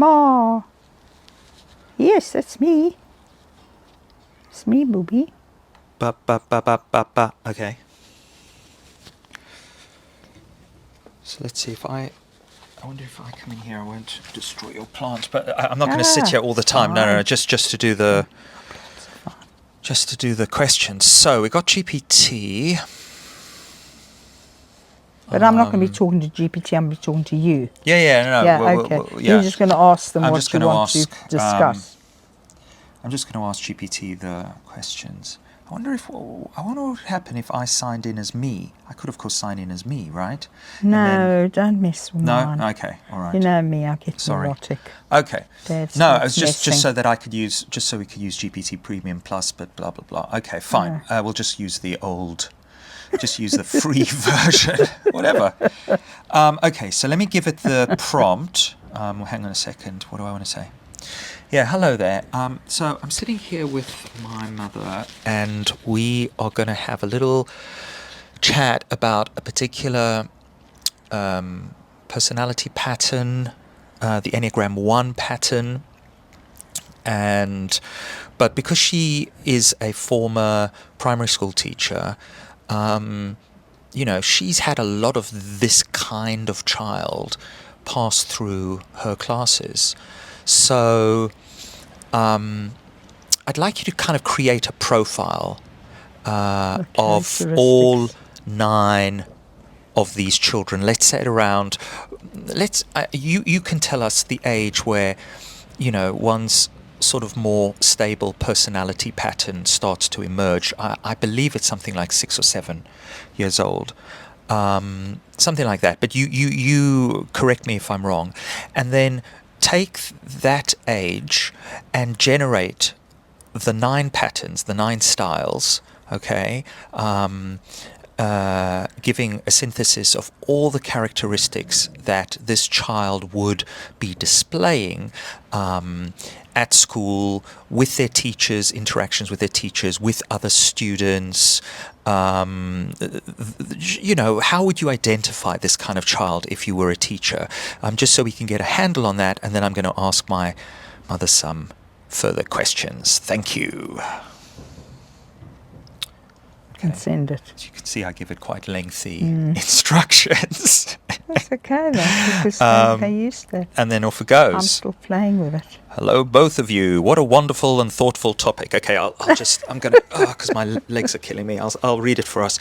Ma. Yes, that's me. It's me, booby. Okay. So let's see if I wonder if I come in here, I won't destroy your plants. But I'm not going to sit here all the time. No, just to do the questions. So we got GPT. But I'm not going to be talking to GPT. I'm going to be talking to you. Okay. You're just going to ask them what you want to discuss. I'm just going to ask GPT the questions. I wonder what would happen if I signed in as me. I could, of course, sign in as me, right? No, don't mess with mine. No? Okay, all right. You know me, I get neurotic. Okay. Dad's no, it's just so that we could use GPT Premium Plus, but blah, blah, blah. Okay, fine. We'll just use the free version, whatever. Okay, so let me give it the prompt. Hang on a second. What do I want to say? Yeah, hello there. So I'm sitting here with my mother, and we are going to have a little chat about a particular personality pattern, the Enneagram 1 pattern. But because she is a former primary school teacher, she's had a lot of this kind of child pass through her classes. So I'd like you to kind of create a profile of all 9 of these children. Let's say around, you can tell us the age where, one's sort of more stable personality pattern starts to emerge. I believe it's something like 6 or 7 years old. Something like that. But you correct me if I'm wrong. And then take that age and generate the 9 patterns, the 9 styles, okay, giving a synthesis of all the characteristics that this child would be displaying at school, with their teachers, interactions with their teachers, with other students. How would you identify this kind of child if you were a teacher? Just so we can get a handle on that, and then I'm going to ask my mother some further questions. Thank you. Okay. And send it. As you can see, I give it quite lengthy instructions. That's okay, though, because I used that. And then off it goes. I'm still playing with it. Hello, both of you. What a wonderful and thoughtful topic. Okay, I'm going to, because my legs are killing me, I'll read it for us.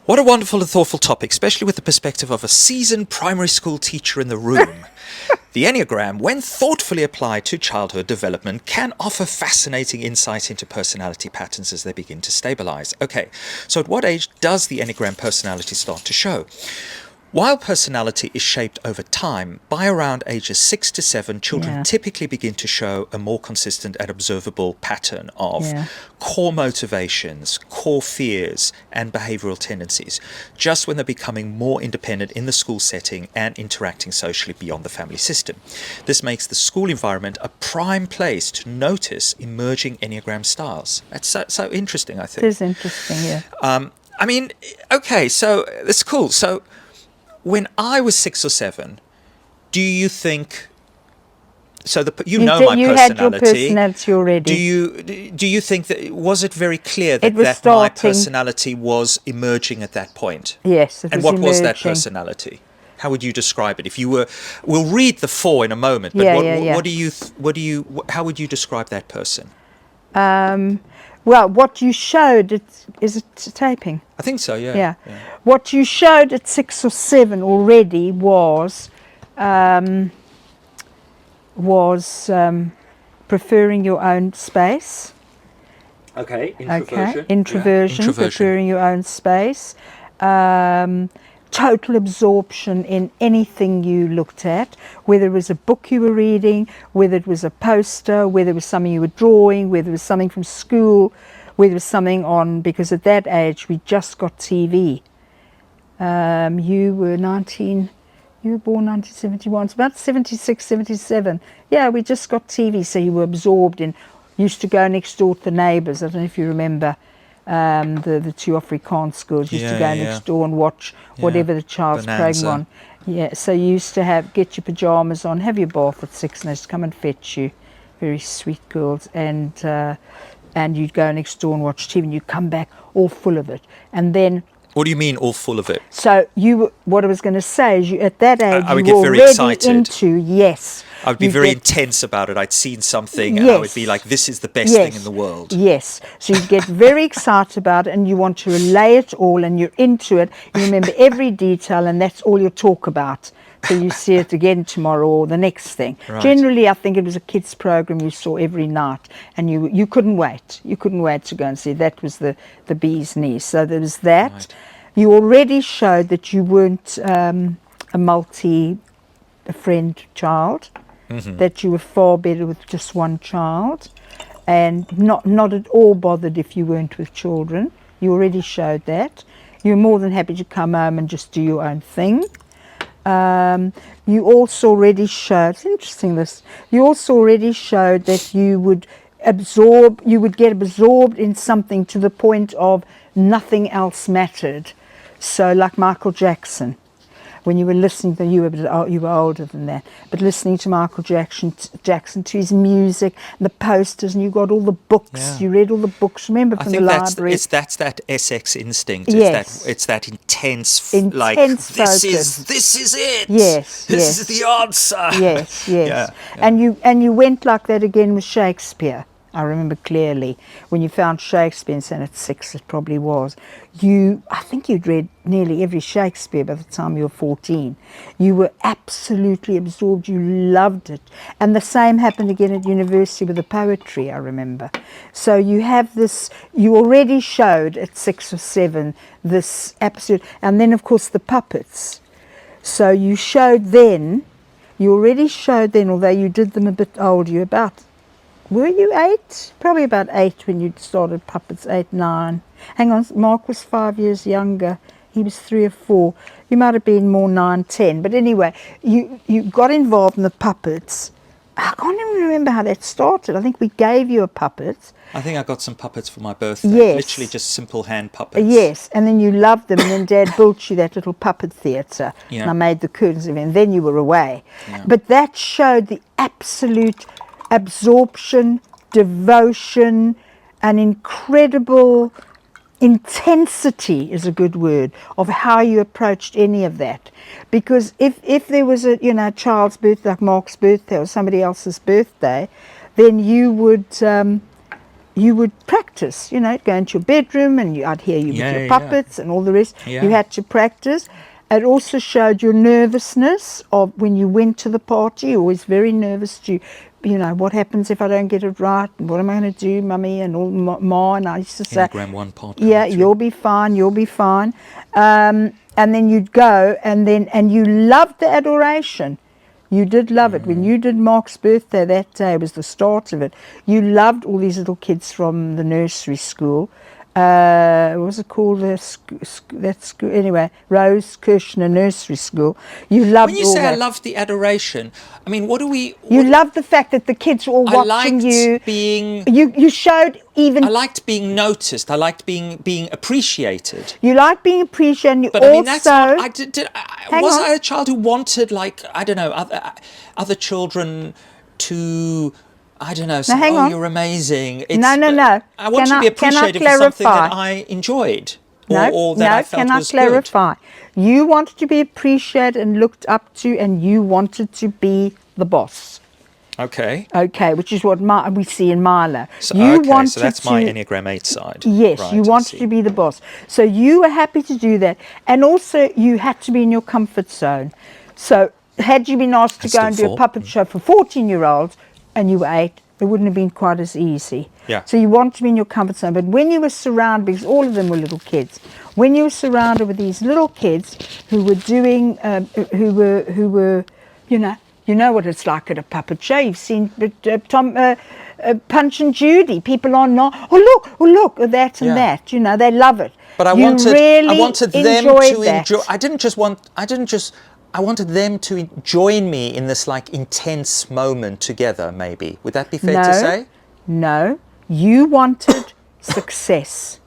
What a wonderful and thoughtful topic, especially with the perspective of a seasoned primary school teacher in the room. The Enneagram, when thoughtfully applied to childhood development, can offer fascinating insight into personality patterns as they begin to stabilize. Okay, so at what age does the Enneagram personality start to show? While personality is shaped over time, by around ages 6 to 7, children typically begin to show a more consistent and observable pattern of core motivations, core fears, and behavioral tendencies, just when they're becoming more independent in the school setting and interacting socially beyond the family system. This makes the school environment a prime place to notice emerging Enneagram styles. That's so interesting, I think. It is interesting, yeah. Okay, so that's cool. So when I was 6 or 7, do you think? So my personality. You had your personality already. Do you think that was it very clear that my personality was emerging at that point? Yes, it was. And what was that personality? How would you describe it? If you were, we'll read the 4 in a moment. But how would you describe that person? Well, what you showed, is it taping? I think so, yeah. What you showed at 6 or 7 already was preferring your own space. Okay, introversion. Introversion, preferring your own space. Total absorption in anything you looked at, whether it was a book you were reading, whether it was a poster, whether it was something you were drawing, whether it was something from school, whether it was something on, because at that age we just got TV. You were born 1971, it's about 76, 77. Yeah, we just got TV, so you were absorbed in, used to go next door to the neighbours. I don't know if you remember. The 2 Afrikaans schools used to go next door and watch whatever the child's program on. Yeah, so you used to get your pajamas on, have your bath at 6, and they'd come and fetch you. Very sweet girls, and you'd go next door and watch TV, and you'd come back all full of it. And then, What do you mean, all full of it? so what I was going to say is, at that age, I would you get were very already excited. into, yes. I would be you'd very get- intense about it. I'd seen something and I would be Yes. like, this is the best thing in the world. Yes. So you get very excited about it, and you want to relay it all, and you're into it. You remember every detail, and that's all you talk about. So you see it again tomorrow or the next thing. Right. Generally, I think it was a kids program you saw every night, and you couldn't wait. You couldn't wait to go and see. That was the bee's knees. So there was that. Right. You already showed that you weren't a multi-friend child. That you were far better with just one child, and not at all bothered if you weren't with children. You already showed that. You were more than happy to come home and just do your own thing. You also already showed, it's interesting this, you also already showed that you would get absorbed in something to the point of nothing else mattered. So like Michael Jackson. When you were listening to, you were older than that, but listening to Michael Jackson, to his music, and the posters, and you got all the books. Yeah. You read all the books. Remember I from think the that's library. that's that SX instinct. Yes. It's that intense, like Intense this focus. is it. Yes, This yes. is the answer. Yes, yes. Yeah. And you went like that again with Shakespeare. I remember clearly when you found Shakespeare and said at 6, it probably was. I think you'd read nearly every Shakespeare by the time you were 14. You were absolutely absorbed. You loved it. And the same happened again at university with the poetry, I remember. So you have this, you already showed at 6 or 7 this absolute, and then of course the puppets. So you already showed then, although you did them a bit older, were you 8? Probably about 8 when you started puppets, 8, 9. Hang on, Mark was 5 years younger. He was 3 or 4. You might have been more 9, 10. But anyway, you got involved in the puppets. I can't even remember how that started. I think we gave you a puppet. I think I got some puppets for my birthday. Yes. Literally just simple hand puppets. Yes, and then you loved them, and then Dad built you that little puppet theatre, Yeah. and I made the curtains of it, and then you were away. Yeah. But that showed the absolute absorption, devotion, an incredible intensity is a good word of how you approached any of that. Because if there was a child's birthday, like Mark's birthday or somebody else's birthday, then you would practice, go into your bedroom, and I'd hear you with your puppets and all the rest. Yeah. You had to practice. It also showed your nervousness of when you went to the party. You're always very nervous what happens if I don't get it right, and what am I going to do, Mummy, and all Ma, and I used to say, Enneagram 1 part. yeah, you'll be fine. And then you'd go, and you loved the adoration. You did love it. When you did Mark's birthday that day, was the start of it. You loved all these little kids from the nursery school. What was it called? That school. Anyway, Rose Kirshner Nursery School. You loved When you all say that. I love the adoration, I mean, You loved the fact that the kids were all I watching liked you. being... You showed even. I liked being noticed. I liked being appreciated. You liked being appreciated, and you But also. I mean, that's not. Was on. I a child who wanted, like, I don't know, other children to, I don't know, say, hang on. you're amazing. No. I want to be appreciated for something that I enjoyed. Or that I felt was clarify. You wanted to be appreciated and looked up to, and you wanted to be the boss. good. Okay. Okay, which is what we see in Milo. So, so that's my Enneagram 8 side. Yes, Right, you I wanted see. to be the boss. So you were happy to do that. And also you had to be in your comfort zone. So had you been asked to I go and still do a thought- puppet show for 14-year-olds and you were 8, it wouldn't have been quite as easy. Yeah. So you wanted to be in your comfort zone. But when you were surrounded, because all of them were little kids, when you were surrounded with these little kids who were doing, who were, you know what it's like at a puppet show. You've seen Punch and Judy. People are not, oh look, that and Yeah. that. They love it. But I You wanted really them enjoyed to that. enjoy. I wanted them to join me in this like intense moment together. Maybe would that be fair to say? No, you wanted success.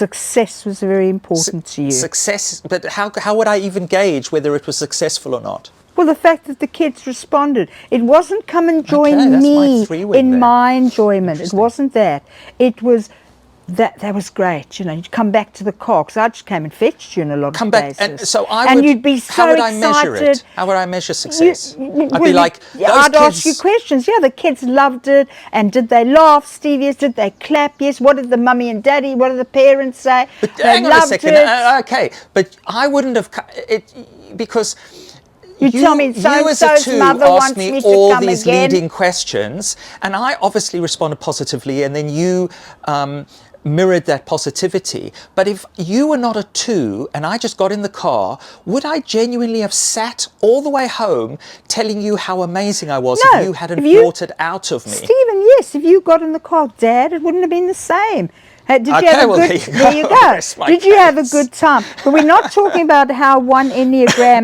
Success was very important to you. Success, but how would I even gauge whether it was successful or not? Well, the fact that the kids responded. It wasn't come and join Okay, that's my me 3 wing in there. my enjoyment. It Interesting. wasn't that. It was that was great. You know, you'd come back to the car, because I just came and fetched you in a lot Come of back, cases. and so I and would. you'd be so how would I excited. measure it? How would I measure success? I'd Well, be like, those I'd kids. ask you questions. Yeah, the kids loved it. And did they laugh, Steve? Yes. Did they clap? Yes. What did the mummy and daddy, what did the parents say? But They hang on a loved second. it. Okay, but I wouldn't have it because. You tell me, you as a so-and-so's 2 mother asked wants me me to all come these again. leading questions, and I obviously responded positively, and then you mirrored that positivity. But if you were not a 2 and I just got in the car, would I genuinely have sat all the way home telling you how amazing I was No, if you hadn't if you- brought it out of me? Stephen, yes, if you got in the car, Dad, it wouldn't have been the same. Did you Okay, have a well, good? there you go. Rest my Did you have a case. good time? But we're not talking about how one Enneagram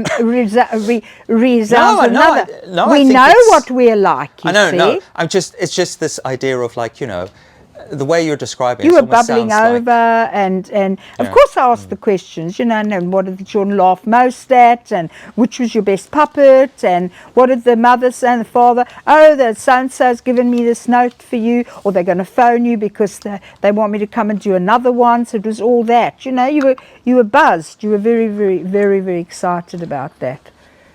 resounds another. I We think know it's- what we're like. You I know, see? no. It's just this idea of like, the way you're describing You it were almost bubbling sounds over, like, and of course I asked the questions, and what did the children laugh most at, and which was your best puppet, and what did the mother say and the father? Oh, the so-and-so's given me this note for you, or they're going to phone you because they want me to come and do another one. So it was all that, you were buzzed. You were very, very, very, very excited about that.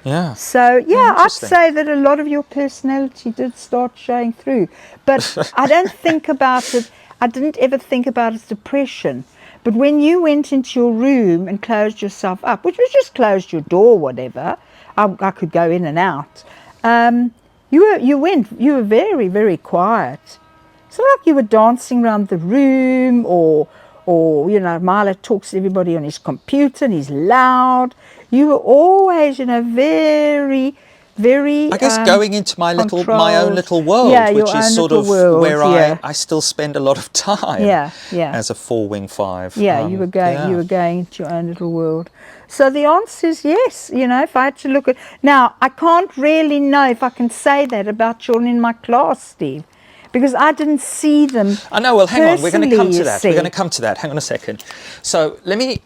yeah. So, yeah, I'd Interesting. say that a lot of your personality did start showing through. But I don't think about it, I didn't ever think about it as depression. But when you went into your room and closed yourself up, which was just closed your door, whatever, I could go in and out, you were very, very quiet. It's not like you were dancing around the room or Milo talks to everybody on his computer and he's loud. You were always, very, very. I guess going into my own controlled. little world, Yeah, your which own is sort little of world, where yeah. I still spend a lot of time. Yeah. As a 4-wing 5. Yeah, you were going into your own little world. So the answer is yes. If I had to look at now, I can't really know if I can say that about children in my class, Steve, because I didn't see them. I know. Well, hang on. We're going to come personally, to that. We're going to come to that. Hang on a second. So let me.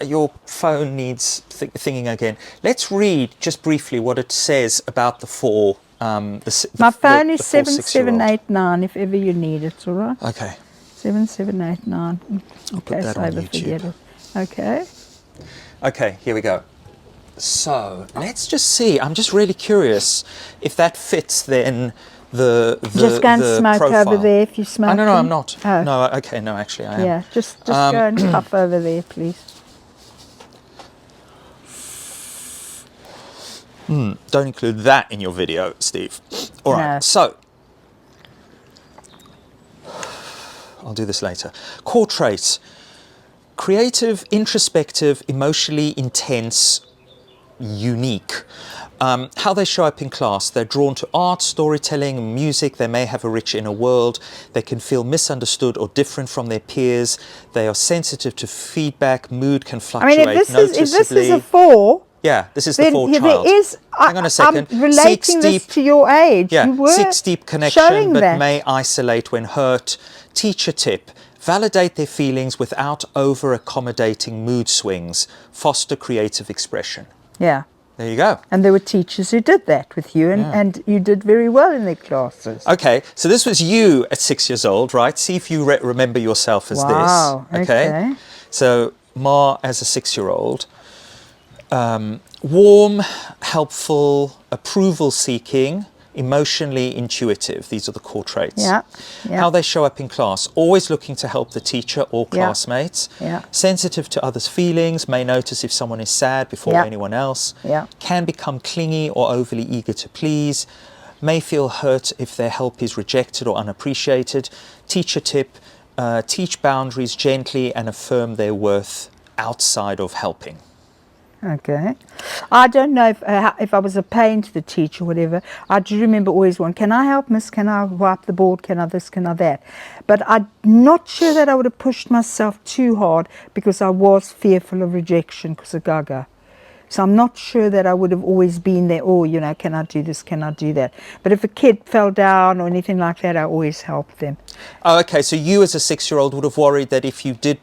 Your phone needs thinking again. Let's read just briefly what it says about the 4. My phone is 4, 6-year-old. 7789 if ever you need it, all right? Okay. 7789. I'll put that on YouTube. Okay. Okay, here we go. So let's just see. I'm just really curious if that fits then the Just go and the smoke profile. over there if you smoke. No, I'm not. Oh. No, okay, no, actually I am. Yeah, just go and puff over there, please. Don't include that in your video, Steve. All right, No. so I'll do this later. Core traits: creative, introspective, emotionally intense, unique. How they show up in class: they're drawn to art, storytelling, music. They may have a rich inner world. They can feel misunderstood or different from their peers. They are sensitive to feedback. Mood can I fluctuate mean, if noticeably. this is a 4, Yeah, this is the then 4 yeah, child. there is. Hang on a second. I'm relating this to your age. Yeah, You were seeks deep connection showing but that. may isolate when hurt. Teacher tip: validate their feelings without over-accommodating mood swings. Foster creative expression. Yeah. There you go. And there were teachers who did that with you, and you did very well in their classes. Okay, so this was you at 6 years old, right? See if you remember yourself as Wow, this. okay. So Ma as a 6-year-old. Warm, helpful, approval-seeking, emotionally intuitive. These are the core traits. Yeah. How they show up in class: always looking to help the teacher or Yeah. classmates. Yeah. Sensitive to others' feelings, may notice if someone is sad before Yeah. anyone else. Yeah. Can become clingy or overly eager to please. May feel hurt if their help is rejected or unappreciated. Teacher tip: teach boundaries gently and affirm their worth outside of helping. Okay. I don't know if I was a pain to the teacher or whatever. I do remember always one, can I help, miss? Can I wipe the board? Can I this? Can I that? But I'm not sure that I would have pushed myself too hard because I was fearful of rejection because of Gaga. So I'm not sure that I would have always been there, oh, you know, can I do this, can I do that? But if a kid fell down or anything like that, I always helped them. Oh, okay. So you as a 6-year-old would have worried that if you did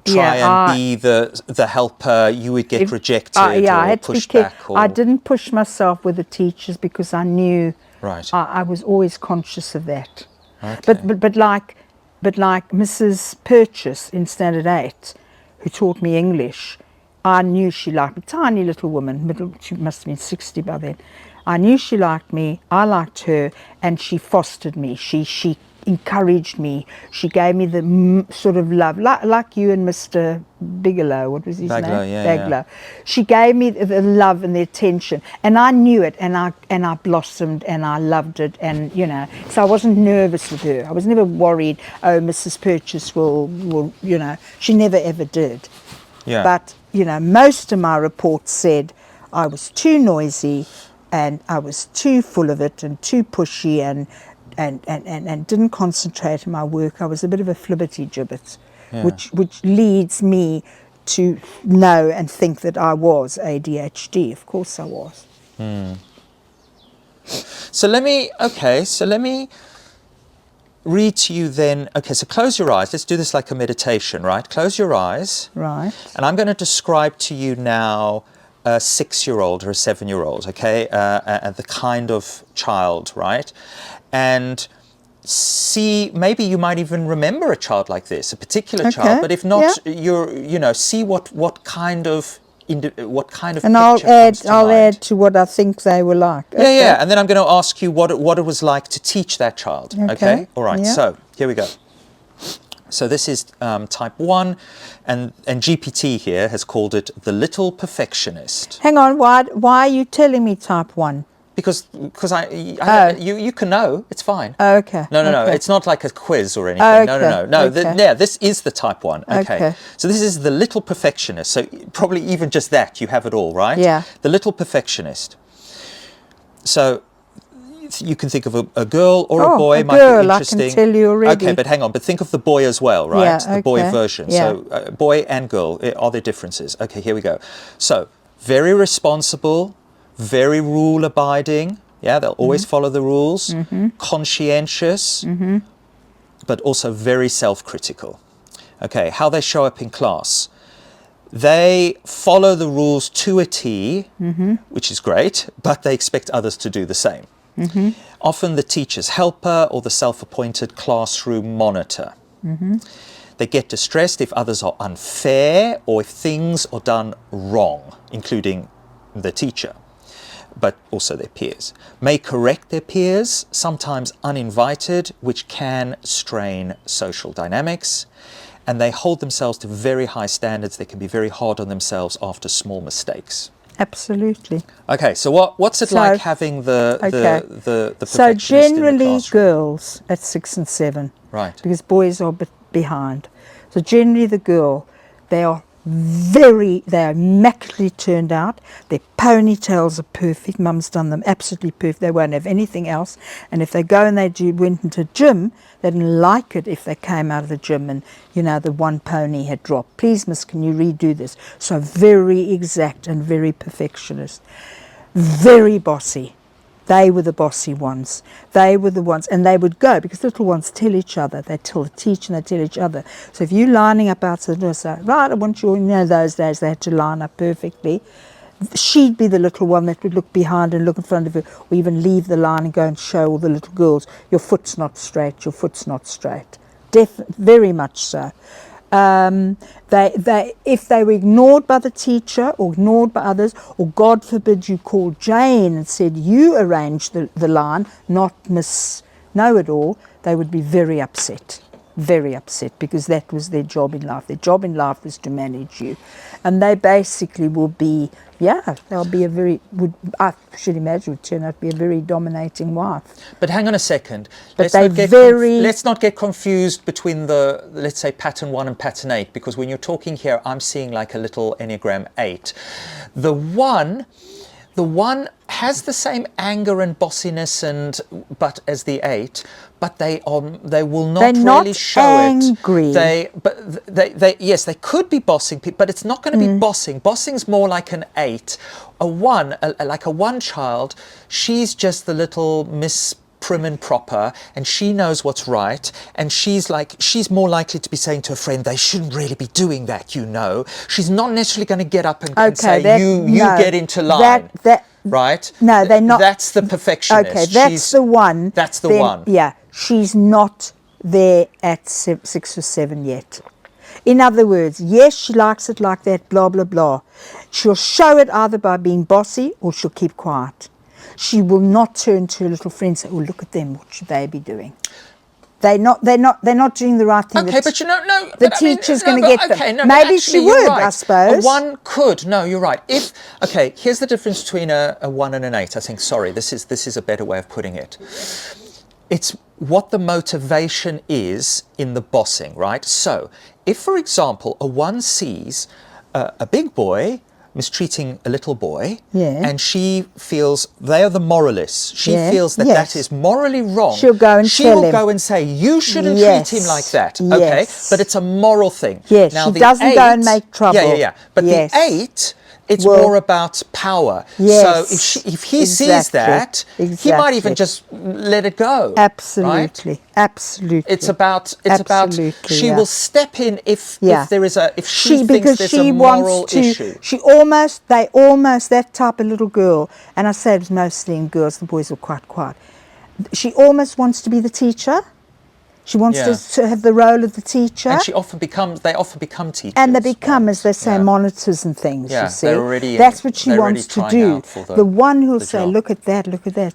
try and be the helper, you would get rejected I or had to be pushed back. Or... I didn't push myself with the teachers because I knew Right. I was always conscious of that. Okay. But like Mrs. Purchase in Standard 8, who taught me English, I knew she liked me. Tiny little woman, she must have been 60 by then. I knew she liked me, I liked her, and she fostered me. She encouraged me. She gave me the sort of love, like you and Mr. Bigelow, what was his name? Baglow. Yeah. She gave me the love and the attention, and I knew it, and I blossomed, and I loved it, and you know, so I wasn't nervous with her. I was never worried, oh, Mrs. Purchase will, you know, she never ever did. Yeah. But, you know, most of my reports said I was too noisy and I was too full of it and too pushy and didn't concentrate on my work. I was a bit of a flibbity-gibbet, which leads me to know and think that I was ADHD. Of course I was. So let me read to you then. Okay, so close your eyes. Let's do this like a meditation, right? Close your eyes. Right. And I'm going to describe to you now a 6-year-old or a 7-year-old, okay? The kind of child, right? And see, maybe you might even remember a child like this, a particular child. But if not, see what kind of and I'll add to what I think they were like. Okay. Yeah, and then I'm going to ask you what it was like to teach that child. Okay? All right. Yeah. So here we go. So this is type 1, and GPT here has called it the little perfectionist. Hang on, why are you telling me type 1? Because you can know, it's fine. Oh, okay. No, it's not like a quiz or anything. No. This is the type 1. Okay. So this is the little perfectionist. So probably even just that, you have it all, right? Yeah. The little perfectionist. So you can think of a girl or a boy. Might be interesting. I can tell you already. Okay, but hang on. But think of the boy as well, right? Yeah, the boy version. Yeah. So boy and girl, are there differences? Okay, here we go. So very responsible, very rule-abiding. Yeah, they'll always follow the rules. Conscientious, but also very self-critical. Okay, how they show up in class. They follow the rules to a T, which is great, but they expect others to do the same. Often the teacher's helper or the self-appointed classroom monitor. They get distressed if others are unfair or if things are done wrong, including the teacher, but also their peers. May correct their peers, sometimes uninvited, which can strain social dynamics. And they hold themselves to very high standards. They can be very hard on themselves after small mistakes. Absolutely. Okay, so what's it like having the perfectionist So generally in the classroom? girls at 6 and 7. Right. Because boys are a bit behind. So generally the girl, they are immaculately turned out. Their ponytails are perfect. Mum's done them absolutely perfect. They won't have anything else. And if they go and went into gym, they didn't like it if they came out of the gym and, you know, the one pony had dropped. Please, miss, can you redo this? So very exact and very perfectionist. Very bossy. They were the bossy ones. They were the ones, and they would go, because little ones tell each other. They tell the teacher and they tell each other. So if you're lining up outside the door, say, right, I want you, those days they had to line up perfectly. She'd be the little one that would look behind and look in front of her, or even leave the line and go and show all the little girls, your foot's not straight, your foot's not straight. Very much so. If they were ignored by the teacher or ignored by others, or God forbid you called Jane and said you arranged the line, not Miss Know-it-all, they would be very upset, because that was their job in life. Their job in life was to manage you, and they basically will be, they'll be I should imagine would turn out to be a very dominating wife. But hang on a second. But let's not get confused between the, let's say, pattern 1 and pattern 8, because when you're talking here, I'm seeing like a little Enneagram 8. The 1, the 1 has the same anger and bossiness but as the 8, but they will not really show angry. Yes, they could be bossing people, but it's not going to be bossing. Bossing's more like an 8. A 1, like a 1 child, she's just the little Miss prim and proper, and she knows what's right, and she's more likely to be saying to a friend, they shouldn't really be doing that, you know. She's not necessarily going to get up and say, you get into line. Right? No, they're not. That's the perfectionist. Okay, that's the one. That's the one. Yeah, she's not there at 6 or 7 yet. In other words, yes, she likes it like that, blah, blah, blah. She'll show it either by being bossy or she'll keep quiet. She will not turn to her little friend and say, oh, look at them, what should they be doing? They're not doing the right thing. Okay, but no. The teacher's going to get them. Maybe she would, right. I suppose. A 1 could. No, you're right. Here's the difference between a 1 and an 8. I think. Sorry, this is a better way of putting it. It's what the motivation is in the bossing, right? So, if, for example, a 1 sees a big boy mistreating a little boy, and she feels they are the moralists. She feels that is morally wrong. She'll go and she will go and say, you shouldn't treat him like that. Okay, but it's a moral thing. Yes, now, she doesn't go and make trouble. Yeah. But the 8, it's more about power. Yes, so if he sees that, he might even just let it go. Absolutely, right? Absolutely. It's about she will step in if she thinks there's a moral issue. That type of little girl, and I say it was mostly in girls, the boys were quite quiet. She almost wants to be the teacher. She wants to have the role of the teacher. And they often become teachers. And they become, as they say, monitors and things, you see. That's what she wants to do. The one who'll say, look at that,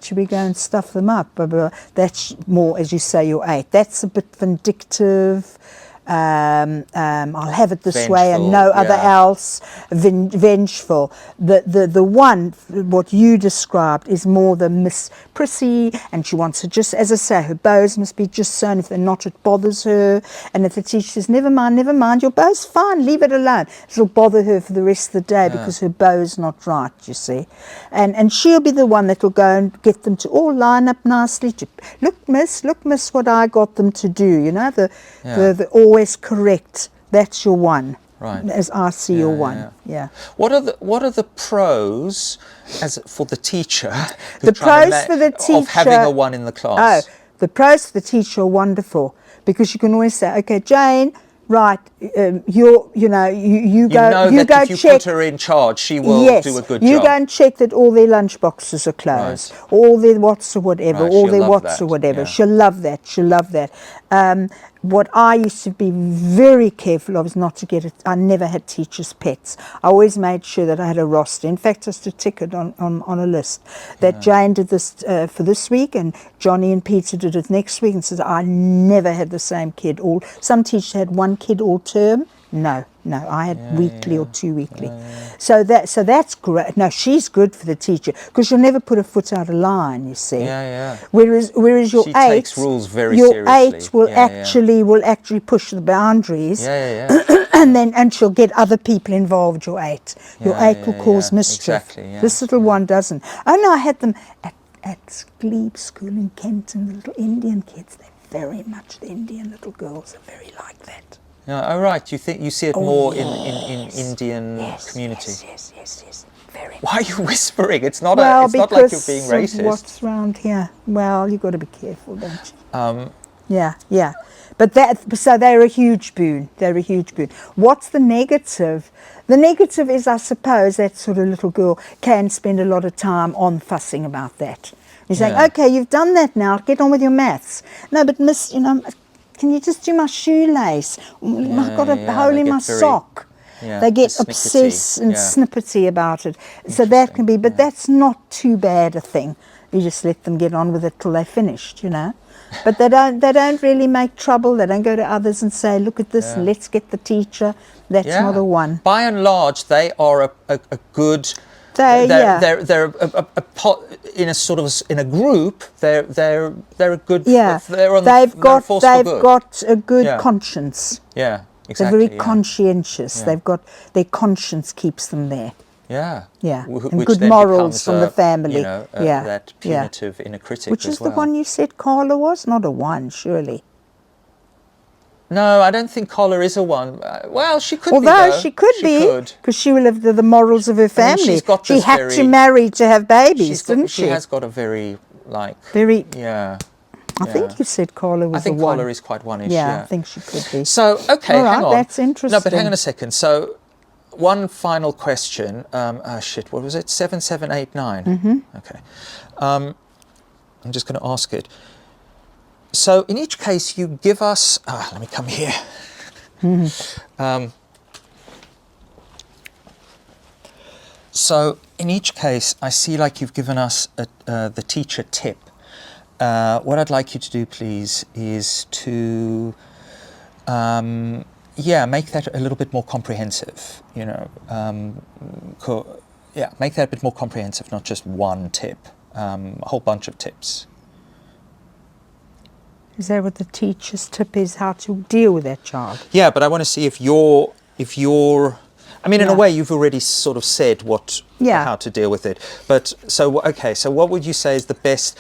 should we go and stuff them up? Blah, blah, blah. That's more, as you say, your 8. That's a bit vindictive. I'll have it this way and no other else. Vengeful. The one, what you described, is more the Miss Prissy, and she wants to just, as I say, her bows must be just sewn. If they're not, it bothers her. And if the teacher says, never mind, your bow's fine, leave it alone, it'll bother her for the rest of the day because her bow's not right, you see. And she'll be the one that will go and get them to all line up nicely. Look, miss, what I got them to do, you know, the always correct. That's your 1. Right. As I see your 1. Yeah. What are the pros for the teacher? The pros for the teacher of having a 1 in the class. Oh, the pros for the teacher are wonderful, because you can always say, okay, Jane, right, you go that if you check. Put her in charge, she will do a good job. You go and check that all their lunch boxes are closed, all their whats or whatever, Yeah. She'll love that. What I used to be very careful of is not to get it. I never had teachers' pets. I always made sure that I had a roster. In fact, just a ticket on a list that Jane did this for this week, and Johnny and Peter did it next week, and said I never had the same kid. Some teachers had 1 kid all term. No, I had weekly or 2 weekly. So that's great. No, she's good for the teacher, because she'll never put a foot out of line, you see. Whereas your 8 takes rules very seriously. Will actually push the boundaries. And she'll get other people involved. Your 8 will cause mischief. Exactly, This little one doesn't. Oh no, I had them at Glebe School in Kenton. The little Indian kids. They're very much, the Indian little girls are very like that. Oh, right. You see it more in Indian community. Yes. Very. Why are you whispering? It's not like you're being racist. Of what's around here? Well, you've got to be careful, don't you? Yeah. But so they're a huge boon. What's the negative? The negative is, I suppose, that sort of little girl can spend a lot of time on fussing about that. You're saying, okay, you've done that now. Get on with your maths. No, but miss, can you just do my shoelace? I've got a hole in my sock. They get obsessed and snippety about it. So that can be, but that's not too bad a thing. You just let them get on with it till they're finished, But they don't really make trouble. They don't go to others and say, look at this, and let's get the teacher. That's not a 1. By and large, they are a good. They're in a sort of in a group. They're a good. They've got a good conscience. Yeah, exactly. They're very conscientious. They've got their conscience keeps them there. Yeah. Yeah, Wh- and which good then morals becomes from the family. You know, Yeah, that yeah. punitive inner critic Which as is well. the one you said Carla was? Not a 1, surely. No, I don't think Collar is a 1. Well, she could be, Although though. she could be, because she will have the morals of her I mean, family. she's got She this had to very- marry to have babies, didn't She she? has got a very, like... Very. Yeah. I think you said Carla was I think a 1. Collar is quite 1-ish, Yeah, yeah. I think she could be. So, okay, All right, hang on. that's interesting. No, but hang on a second. So, one final question. Shit, what was it? 7789? Mm-hmm. Okay. I'm just going to ask it. So, in each case, you give us... let me come here. Mm-hmm. So, in each case, I see like you've given us the teacher tip. What I'd like you to do, please, is to, make that a little bit more comprehensive. You know, make that a bit more comprehensive, not just one tip, a whole bunch of tips. Is that what the teacher's tip is, how to deal with that child? Yeah, but I want to see if you're. I mean, in a Yeah. way, you've already sort of said how to deal with it. But so what would you say is the best?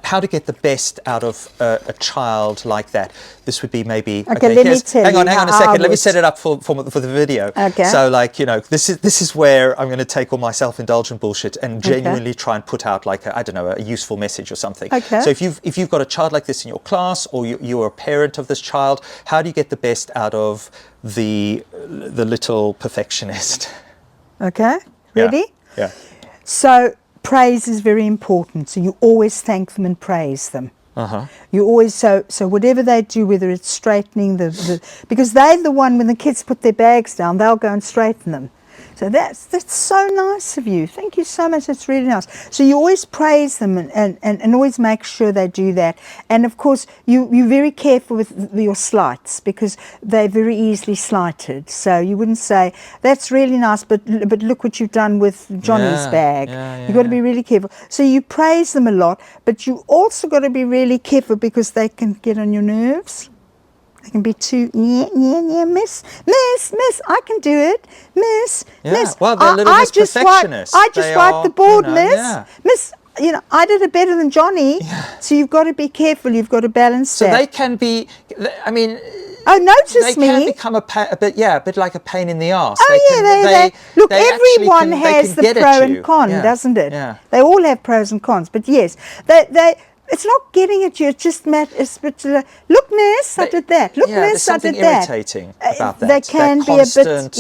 How to get the best out of a child like that? This would be maybe. Okay, let me tell hang you on a how I second. Let me would- set it up for the video. Okay. So, like, you know, this is where I'm going to take all my self-indulgent bullshit and genuinely try and put out like a useful message or something. Okay. So if you've got a child like this in your class, or you're a parent of this child, how do you get the best out of the little perfectionist? Okay, ready? Yeah. So praise is very important. So you always thank them and praise them. Uh-huh. You always so whatever they do, whether it's straightening the because they're the one, when the kids put their bags down, they'll go and straighten them. So that's so nice of you. Thank you so much. That's really nice. So you always praise them and always make sure they do that. And of course, you're very careful with your slights, because they're very easily slighted. So you wouldn't say, that's really nice, but look what you've done with Johnny's bag. You've got to be really careful. So you praise them a lot, but you also got to be really careful, because they can get on your nerves. They can be too, miss, I can do it, miss. Well, they're little Miss Perfectionists. I just wiped the board, you know, miss. yeah. Miss, you know, I did it better than Johnny. Yeah. So you've got to be careful. You've got to balance so that. So they can be, I mean... Oh, notice they me. They can become a bit like a pain in the arse. Oh, look, everyone has the pro and con, Yeah. doesn't it? Yeah. They all have pros and cons. But yes, they it's not getting at you. It's just look, miss, I did that. Look, miss, I did that. There's something irritating about that. They can be a bit,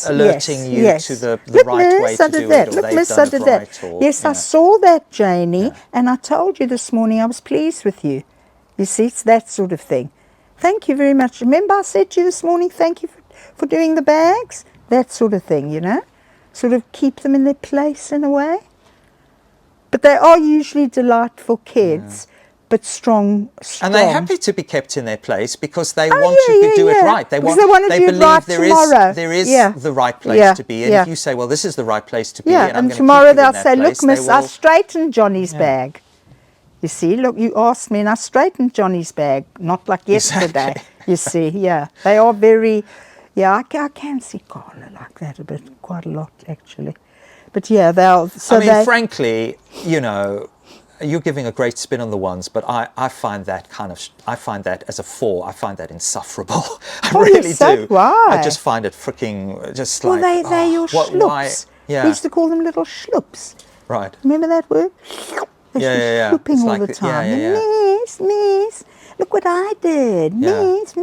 alerting you to the look, right miss, way to I did do that. it, or Look, they've miss, done I it did right, that. or, Yes, I saw that, Janie, and I told you this morning I was pleased with you. You see, it's that sort of thing. Thank you very much. Remember I said to you this morning, thank you for doing the bags? That sort of thing, you know? Sort of keep them in their place in a way. But they are usually delightful kids, but strong. And they're happy to be kept in their place, because they want to do it right. They believe there is the right place to be. And if you say, well, this is the right place to be, and tomorrow they'll say, look, miss, I straightened Johnny's bag. You see, look, you asked me and I straightened Johnny's bag, not like yesterday. Exactly. You see, they are very, I can see Carla like that quite a lot actually. But they'll. So frankly, you know, you're giving a great spin on the ones, but I find that as a 4, I find that insufferable. I really do. Why? I just find it freaking just like. Well, they're your schloops. Yeah. We used to call them little schloops. Right. Remember that word? They're slooping all the time. Miss, look what I did. Miss,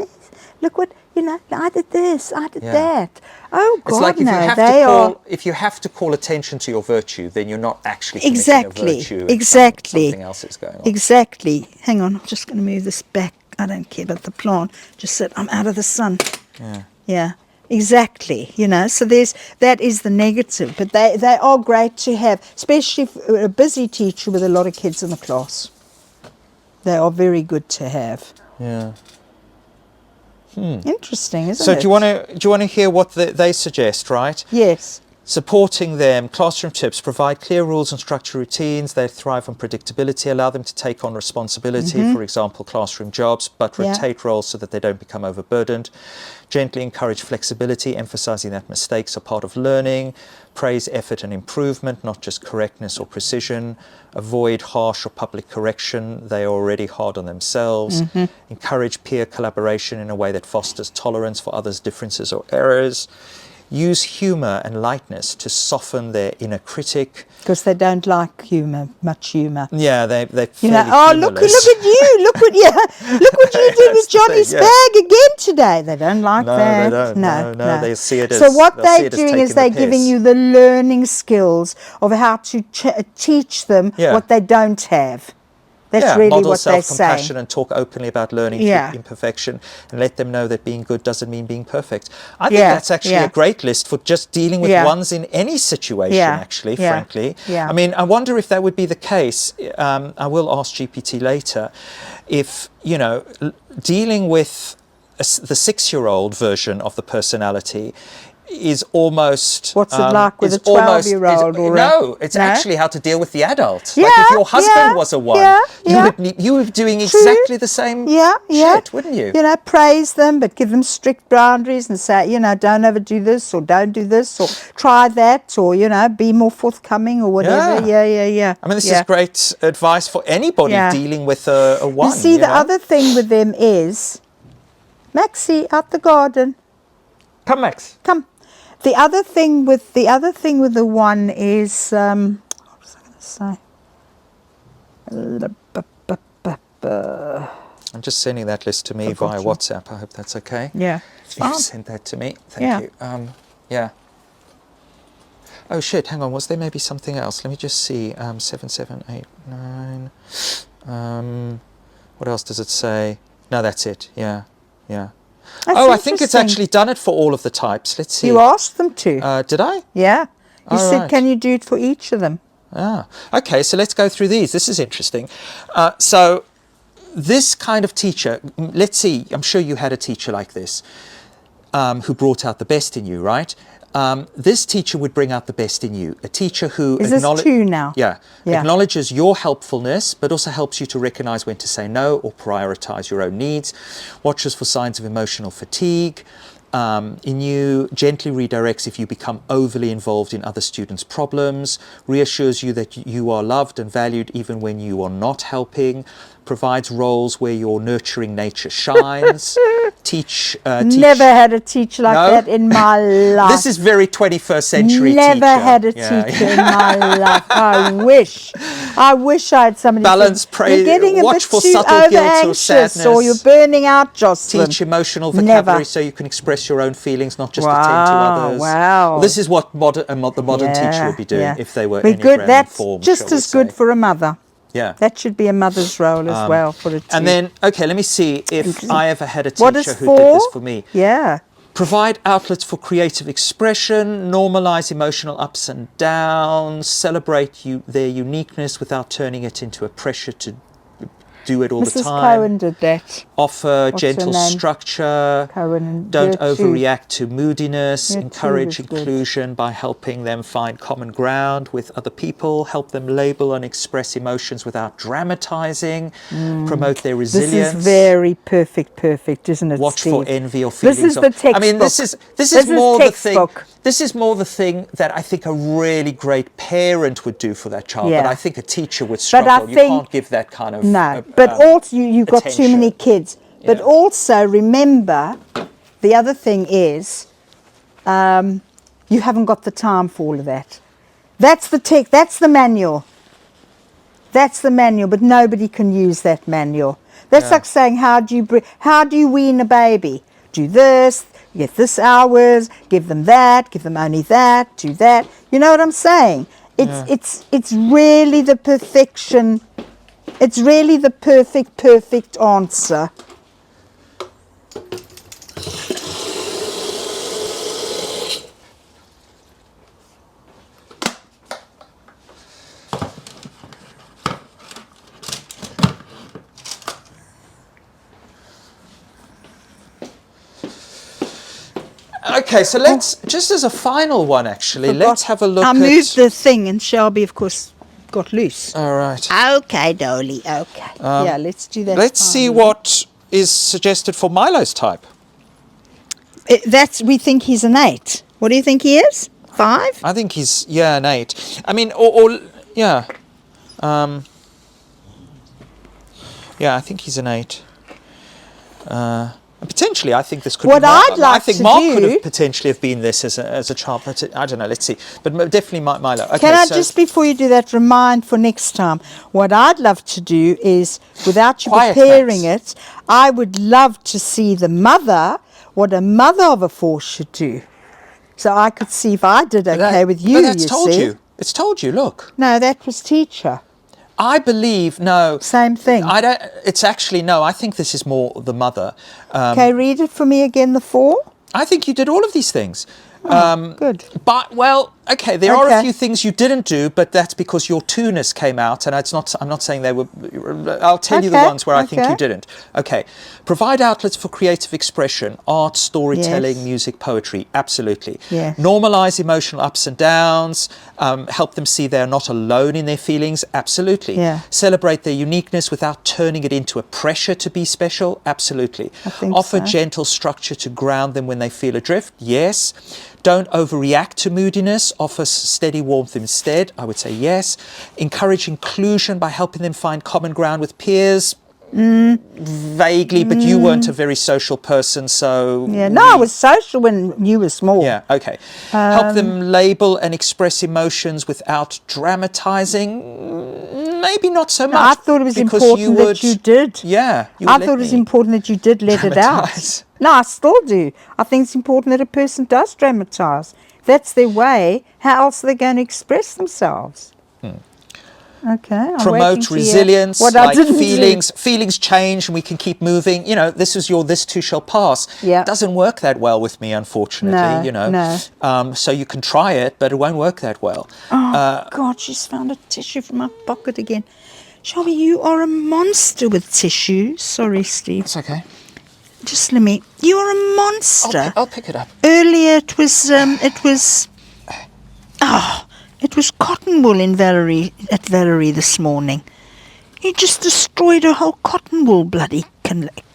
look what, I did this, I did that. Oh, God, it's like if you have to call attention to your virtue, then you're not actually committing a virtue. Exactly. Something else is going on. Exactly. Hang on, I'm just going to move this back. I don't care about the plant. Just sit, I'm out of the sun. Yeah. Exactly, so that is the negative, but they are great to have, especially for a busy teacher with a lot of kids in the class. They are very good to have. Yeah. Interesting, isn't it? So do you want to hear what they suggest, right? Yes. Supporting them, classroom tips, provide clear rules and structure routines. They thrive on predictability, allow them to take on responsibility, for example, classroom jobs, but rotate roles so that they don't become overburdened. Gently encourage flexibility, emphasizing that mistakes are part of learning. Praise effort and improvement, not just correctness or precision. Avoid harsh or public correction. They are already hard on themselves. Encourage peer collaboration in a way that fosters tolerance for others' differences or errors. Use humour and lightness to soften their inner critic. Because they don't like humour, much humour. Yeah, they're You know, fairly oh, look at you, look what you did with Johnny's bag again today. They don't like that. They don't. No, they see it as. So what they'll see they're it as doing taking is they're the giving piss. you the learning skills of how to teach them what they don't have. That's really model what they're self-compassion saying. and talk openly about learning through imperfection, and let them know that being good doesn't mean being perfect. I think that's actually a great list for just dealing with ones in any situation, actually, frankly. I mean, I wonder if that would be the case. I will ask GPT later if, you know, dealing with the 6-year-old version of the personality is almost... What's it like with a 12-year-old? No, it's actually how to deal with the adult. Like if your husband was a one, you would be doing exactly the same shit, wouldn't you? You know, praise them, but give them strict boundaries and say, you know, don't overdo this or don't do this or try that or, you know, be more forthcoming or whatever. Yeah. I mean, this is great advice for anybody dealing with a one. You see, the other thing with them is, Maxie, out the garden. Come, Max. Come. The other thing with the one is what was I going to say? I'm just sending that list to me via WhatsApp. I hope that's okay. Yeah, it's fine. You sent that to me. Thank you. Yeah. Oh shit! Hang on. Was there maybe something else? Let me just see. 7, 7, 8, 9. What else does it say? No, that's it. Yeah. That's I think it's actually done it for all of the types. Let's see. You asked them to. Did I? Yeah. You said, can you do it for each of them? Okay, so let's go through these. This is interesting. So this kind of teacher, let's see, I'm sure you had a teacher like this who brought out the best in you, right? This teacher would bring out the best in you. A teacher who is this 2 now? Yeah, acknowledges your helpfulness, but also helps you to recognize when to say no or prioritize your own needs. Watches for signs of emotional fatigue. In you, gently redirects if you become overly involved in other students' problems. Reassures you that you are loved and valued even when you are not helping. Provides roles where your nurturing nature shines. Never had a teacher like that in my life. This is very 21st century Never teacher. had a teacher in my life. I wish I had somebody. Balance, pray, you're getting watch a bit for too subtle guilt or anxious, sadness. Or you're burning out, Jocelyn. Teach emotional vocabulary so you can express your own feelings, not just attend to others. Wow. Well, this is what the modern teacher would be doing if they were Enneagram That's informed. just as good for a mother. Yeah. That should be a mother's role as well for a teacher. And then, okay, let me see if I ever had a teacher who did this for me. Yeah. Provide outlets for creative expression, normalize emotional ups and downs, celebrate their uniqueness without turning it into a pressure to do it all the time. Mrs. Cohen did that. Offer gentle structure. Cohen. Don't overreact to moodiness. Encourage inclusion by helping them find common ground with other people. Help them label and express emotions without dramatizing. Promote their resilience. This is very perfect, isn't it, Watch Steve? for envy or feelings. This is the textbook. I mean, this is more the thing. This is more the thing that I think a really great parent would do for that child. But I think a teacher would struggle. You can't give that kind of but also you've got too many kids. Yeah. But also remember, the other thing is, you haven't got the time for all of that. That's the That's the manual. That's the manual. But nobody can use that manual. That's like saying, how do you wean a baby? Do this. Get this hours. Give them that. Give them only that. Do that. You know what I'm saying? It's really the perfection. It's really the perfect answer. Okay, so let's, just as a final one actually, let's have a look I at... moved the thing and Shelby, of course, got loose. All right. Okay, Dolly, okay. Yeah, let's do that. Let's see what is suggested for Milo's type. We think he's an 8. What do you think he is? 5? I think he's, yeah, an 8. I mean, or yeah. Yeah, I think he's an 8. Potentially, I think this could What be Mark. I'd like I think to Mark do- could have potentially have been this as a child. But I don't know, let's see. But definitely Milo. Okay, Can I so just, before you do that, remind for next time, what I'd love to do is, without you Quiet preparing Max. it, I would love to see the mother, what a mother of a 4 should do. So I could see if I did okay with you, But that's you told see. you. It's told you, look. No, that was teacher. I believe, no. Same thing. I don't, it's actually, no, I think this is more the mother. Okay, read it for me again, the 4. I think you did all of these things. Good. But, well, okay, there are a Okay. few things you didn't do, but that's because your 2-ness came out, and it's not, I'm not saying they were, I'll tell you the Okay, ones where I think okay. you didn't. Okay, provide outlets for creative expression, art, storytelling, Yes. music, poetry, absolutely. Yes. Normalize emotional ups and downs, help them see they're not alone in their feelings, absolutely. Yeah. Celebrate their uniqueness without turning it into a pressure to be special, absolutely. I think Offer so. gentle structure to ground them when they feel adrift, yes. Don't overreact to moodiness, offer steady warmth instead, I would say yes. Encourage inclusion by helping them find common ground with peers, vaguely, but you weren't a very social person, so... Yeah, no, I was social when you were small. Yeah, okay. Help them label and express emotions without dramatizing. Maybe not so much. I thought it was because important that you did. Yeah. You I would let thought it was me important that you did let it out. dramatise. No, I still do. I think it's important that a person does dramatize. If that's their way, how else are they going to express themselves? Okay. I'm waiting Promote to hear resilience, what I like didn't do. feelings change and we can keep moving. You know, this is your this too shall pass. Yeah. Doesn't work that well with me, unfortunately, No, you know. no. So you can try it, but it won't work that well. Oh, God, she's found a tissue from my pocket again. Shelby, you are a monster with tissue. Sorry, Steve. It's okay. Just let me. You are a monster. I'll pick it up. Earlier it was cotton wool in Valerie this morning. You just destroyed her whole cotton wool bloody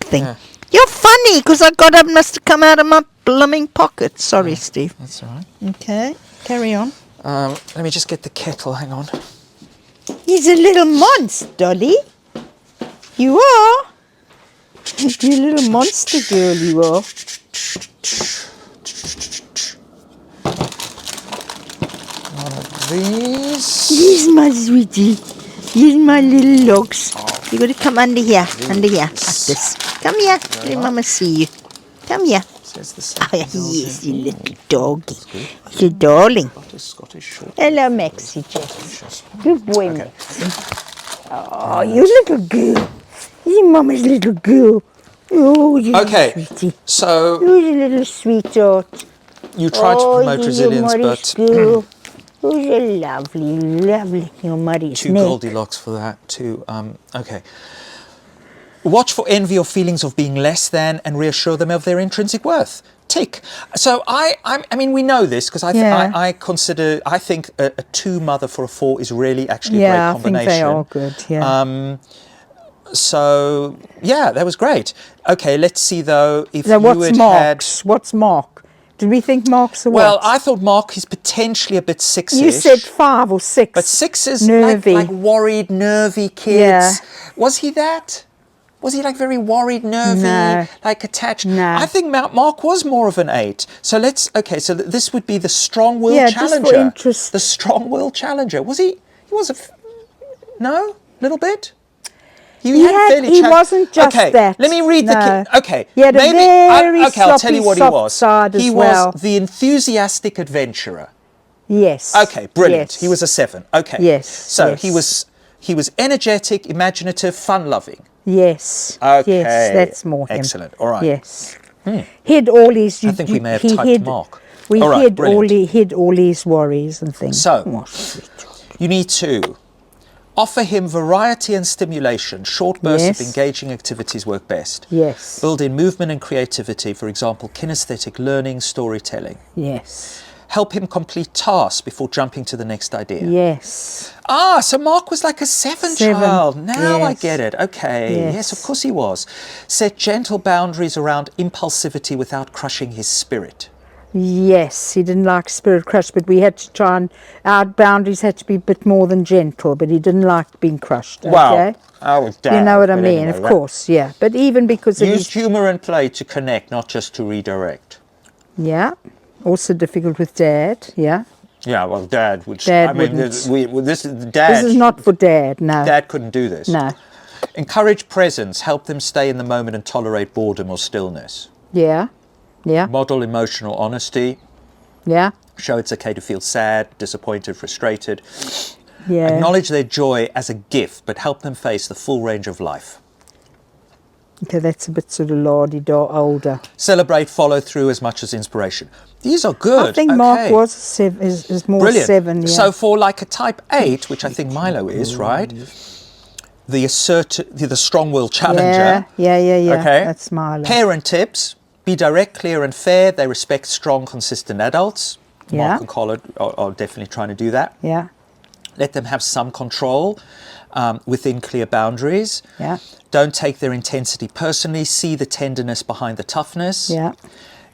thing. Yeah. You're funny because I got up and must have come out of my blooming pocket. Sorry, Steve. That's all right. Okay, carry on. Let me just get the kettle. Hang on. He's a little monster, Dolly. You are. You little monster girl, you are. These. Here's my sweetie. Here's my little logs. You got to come under here, like this. Come here. Let Mama see you. Come here. Says the Oh, yes, you little doggy. You darling. Scottish short. Hello, Maxie Jess. Good boy, Maxie. Oh, you little girl. You Mama's little girl. Oh, you Okay, little sweetie. so Who's a little sweetheart? you tried to promote you resilience, Murray's but girl. Who's a lovely, your Murray's two neck. Goldilocks for that too. Okay. Watch for envy or feelings of being less than and reassure them of their intrinsic worth. Tick. So I mean, we know this because I think a 2 mother for a 4 is really actually a great combination. Yeah, I think they are good, yeah. So, yeah, that was great. Okay, let's see though if So you what's had Mark's? What's Mark? Did we think Mark's a Well, what? I thought Mark is potentially a bit 6-ish. You said 5 or 6. But 6 is nervy. like worried, nervy kids. Yeah. Was he that? Was he like very worried, nervy, No. like attached? No. I think Mark was more of an 8. So so this would be the strong-willed Yeah, just for challenger. interest. The strong-willed challenger. Was he? He was no? Little bit? He wasn't just okay, that. let me read No. the... Okay, He had a very okay, I'll tell you what he soft was. side as He well. was the enthusiastic adventurer. Yes. Okay, brilliant. Yes. He was a 7. Okay. Yes, So yes. he was energetic, imaginative, fun-loving. Yes. Okay. Yes, that's more him. Excellent. All right. Yes. Hid all his... I think we may have typed Mark. We All right, brilliant. hid all his worries and things. So, Oh, sweet. you need to Offer him variety and stimulation. Short bursts of Yes. engaging activities work best. Yes. Build in movement and creativity, for example, kinesthetic learning, storytelling. Yes. Help him complete tasks before jumping to the next idea. Yes. Ah, so Mark was like a 7 7, child. Now I yes. get it. Okay. Yes. Yes, of course he was. Set gentle boundaries around impulsivity without crushing his spirit. Yes, he didn't like spirit crush, but we had to try and, our boundaries had to be a bit more than gentle, but he didn't like being crushed, okay? Wow. I was Dad. You know what I but mean, anyway, of course, yeah. But even because of Use his, humour and play to connect, not just to redirect. yeah, also difficult with Dad, yeah. Yeah, well, Dad would. Dad I mean, wouldn't. this is Dad. This is not for Dad, no. Dad couldn't do this. No, Encourage presence. Help them stay in the moment and tolerate boredom or stillness. yeah, yeah, Model emotional honesty. yeah, Show it's okay to feel sad, disappointed, frustrated. yeah. Acknowledge their joy as a gift, but help them face the full range of life. Okay, that's a bit sort of lardy-da older. Celebrate follow through as much as inspiration. These are good. I think okay. Mark was is more Brilliant. 7, yeah. So for like a type 8, which I think Milo is, right? The the strong-willed challenger. Yeah. Okay. That's Milo. Parent tips: be direct, clear, and fair. They respect strong, consistent adults. Yeah. Mark and Colin are definitely trying to do that. Yeah, Let them have some control within clear boundaries. yeah, Don't take their intensity personally. See the tenderness behind the toughness. yeah,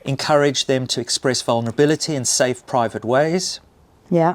Encourage them to express vulnerability in safe, private ways. yeah.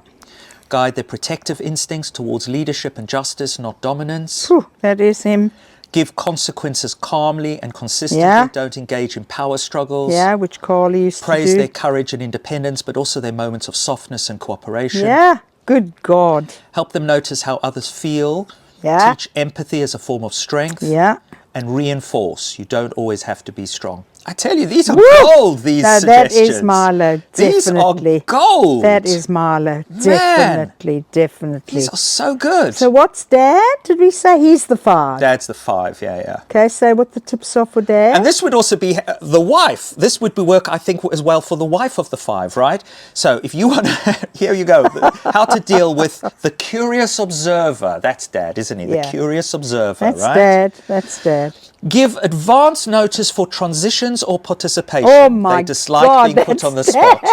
Guide their protective instincts towards leadership and justice, not dominance. Whew, that is him. Give consequences calmly and consistently. Yeah. Don't engage in power struggles. Yeah, which Carly used Praise to do. their courage and independence, but also their moments of softness and cooperation. Yeah, good God. Help them notice how others feel. Yeah. Teach empathy as a form of strength. Yeah. And reinforce you don't always have to be strong. I tell you, these are Woo! gold, these No, suggestions. that is Milo, These definitely. are gold. That is Milo, definitely, definitely. These are so good. So what's Dad? Did we say he's the 5? Dad's the 5, yeah. Okay, so what the tips are for Dad? And this would also be the wife. This would be work, I think, as well for the wife of the 5, right? So if you want to, here you go. How to deal with the curious observer. That's Dad, isn't he? The Yeah. curious observer, That's right? Dad, that's Dad. Give advance notice for transitions or participation. Oh my They dislike God, being put that's on the Dad. spot.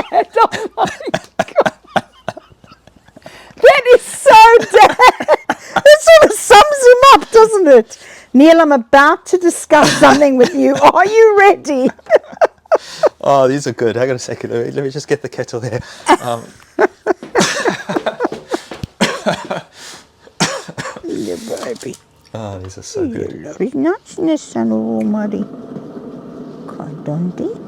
Oh my God. That is so Dad. That sort of sums him up, doesn't it? Neil, I'm about to discuss something with you. Are you ready? Oh, these are good. Hang on a second. Let me just get the kettle here. Yeah, baby. Oh, these are so good. Very niceness, son of Almighty. Kadonti.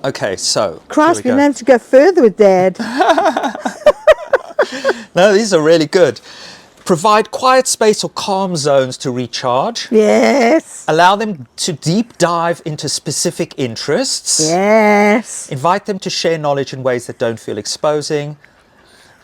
Okay, so. Christ, here we we go. have to go further with Dad. No, these are really good. Provide quiet space or calm zones to recharge. Yes. Allow them to deep dive into specific interests. Yes. Invite them to share knowledge in ways that don't feel exposing.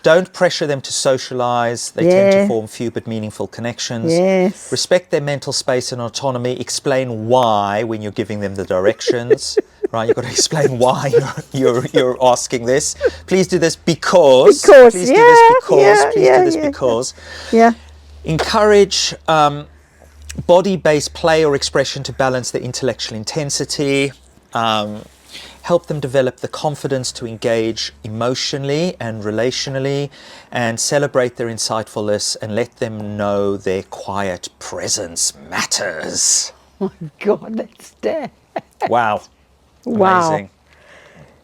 Don't pressure them to socialize. They tend Yeah. to form few but meaningful connections. Yes. Respect their mental space and autonomy. Explain why when you're giving them the directions. Right, you've got to explain why you're asking this. Please do this because. Because, Please do yeah, this because. yeah, Please yeah, do this yeah, because. Yeah. Encourage body-based play or expression to balance the intellectual intensity. Help them develop the confidence to engage emotionally and relationally, and celebrate their insightfulness and let them know their quiet presence matters. Oh my God, that's Dad. Wow. Wow. Amazing.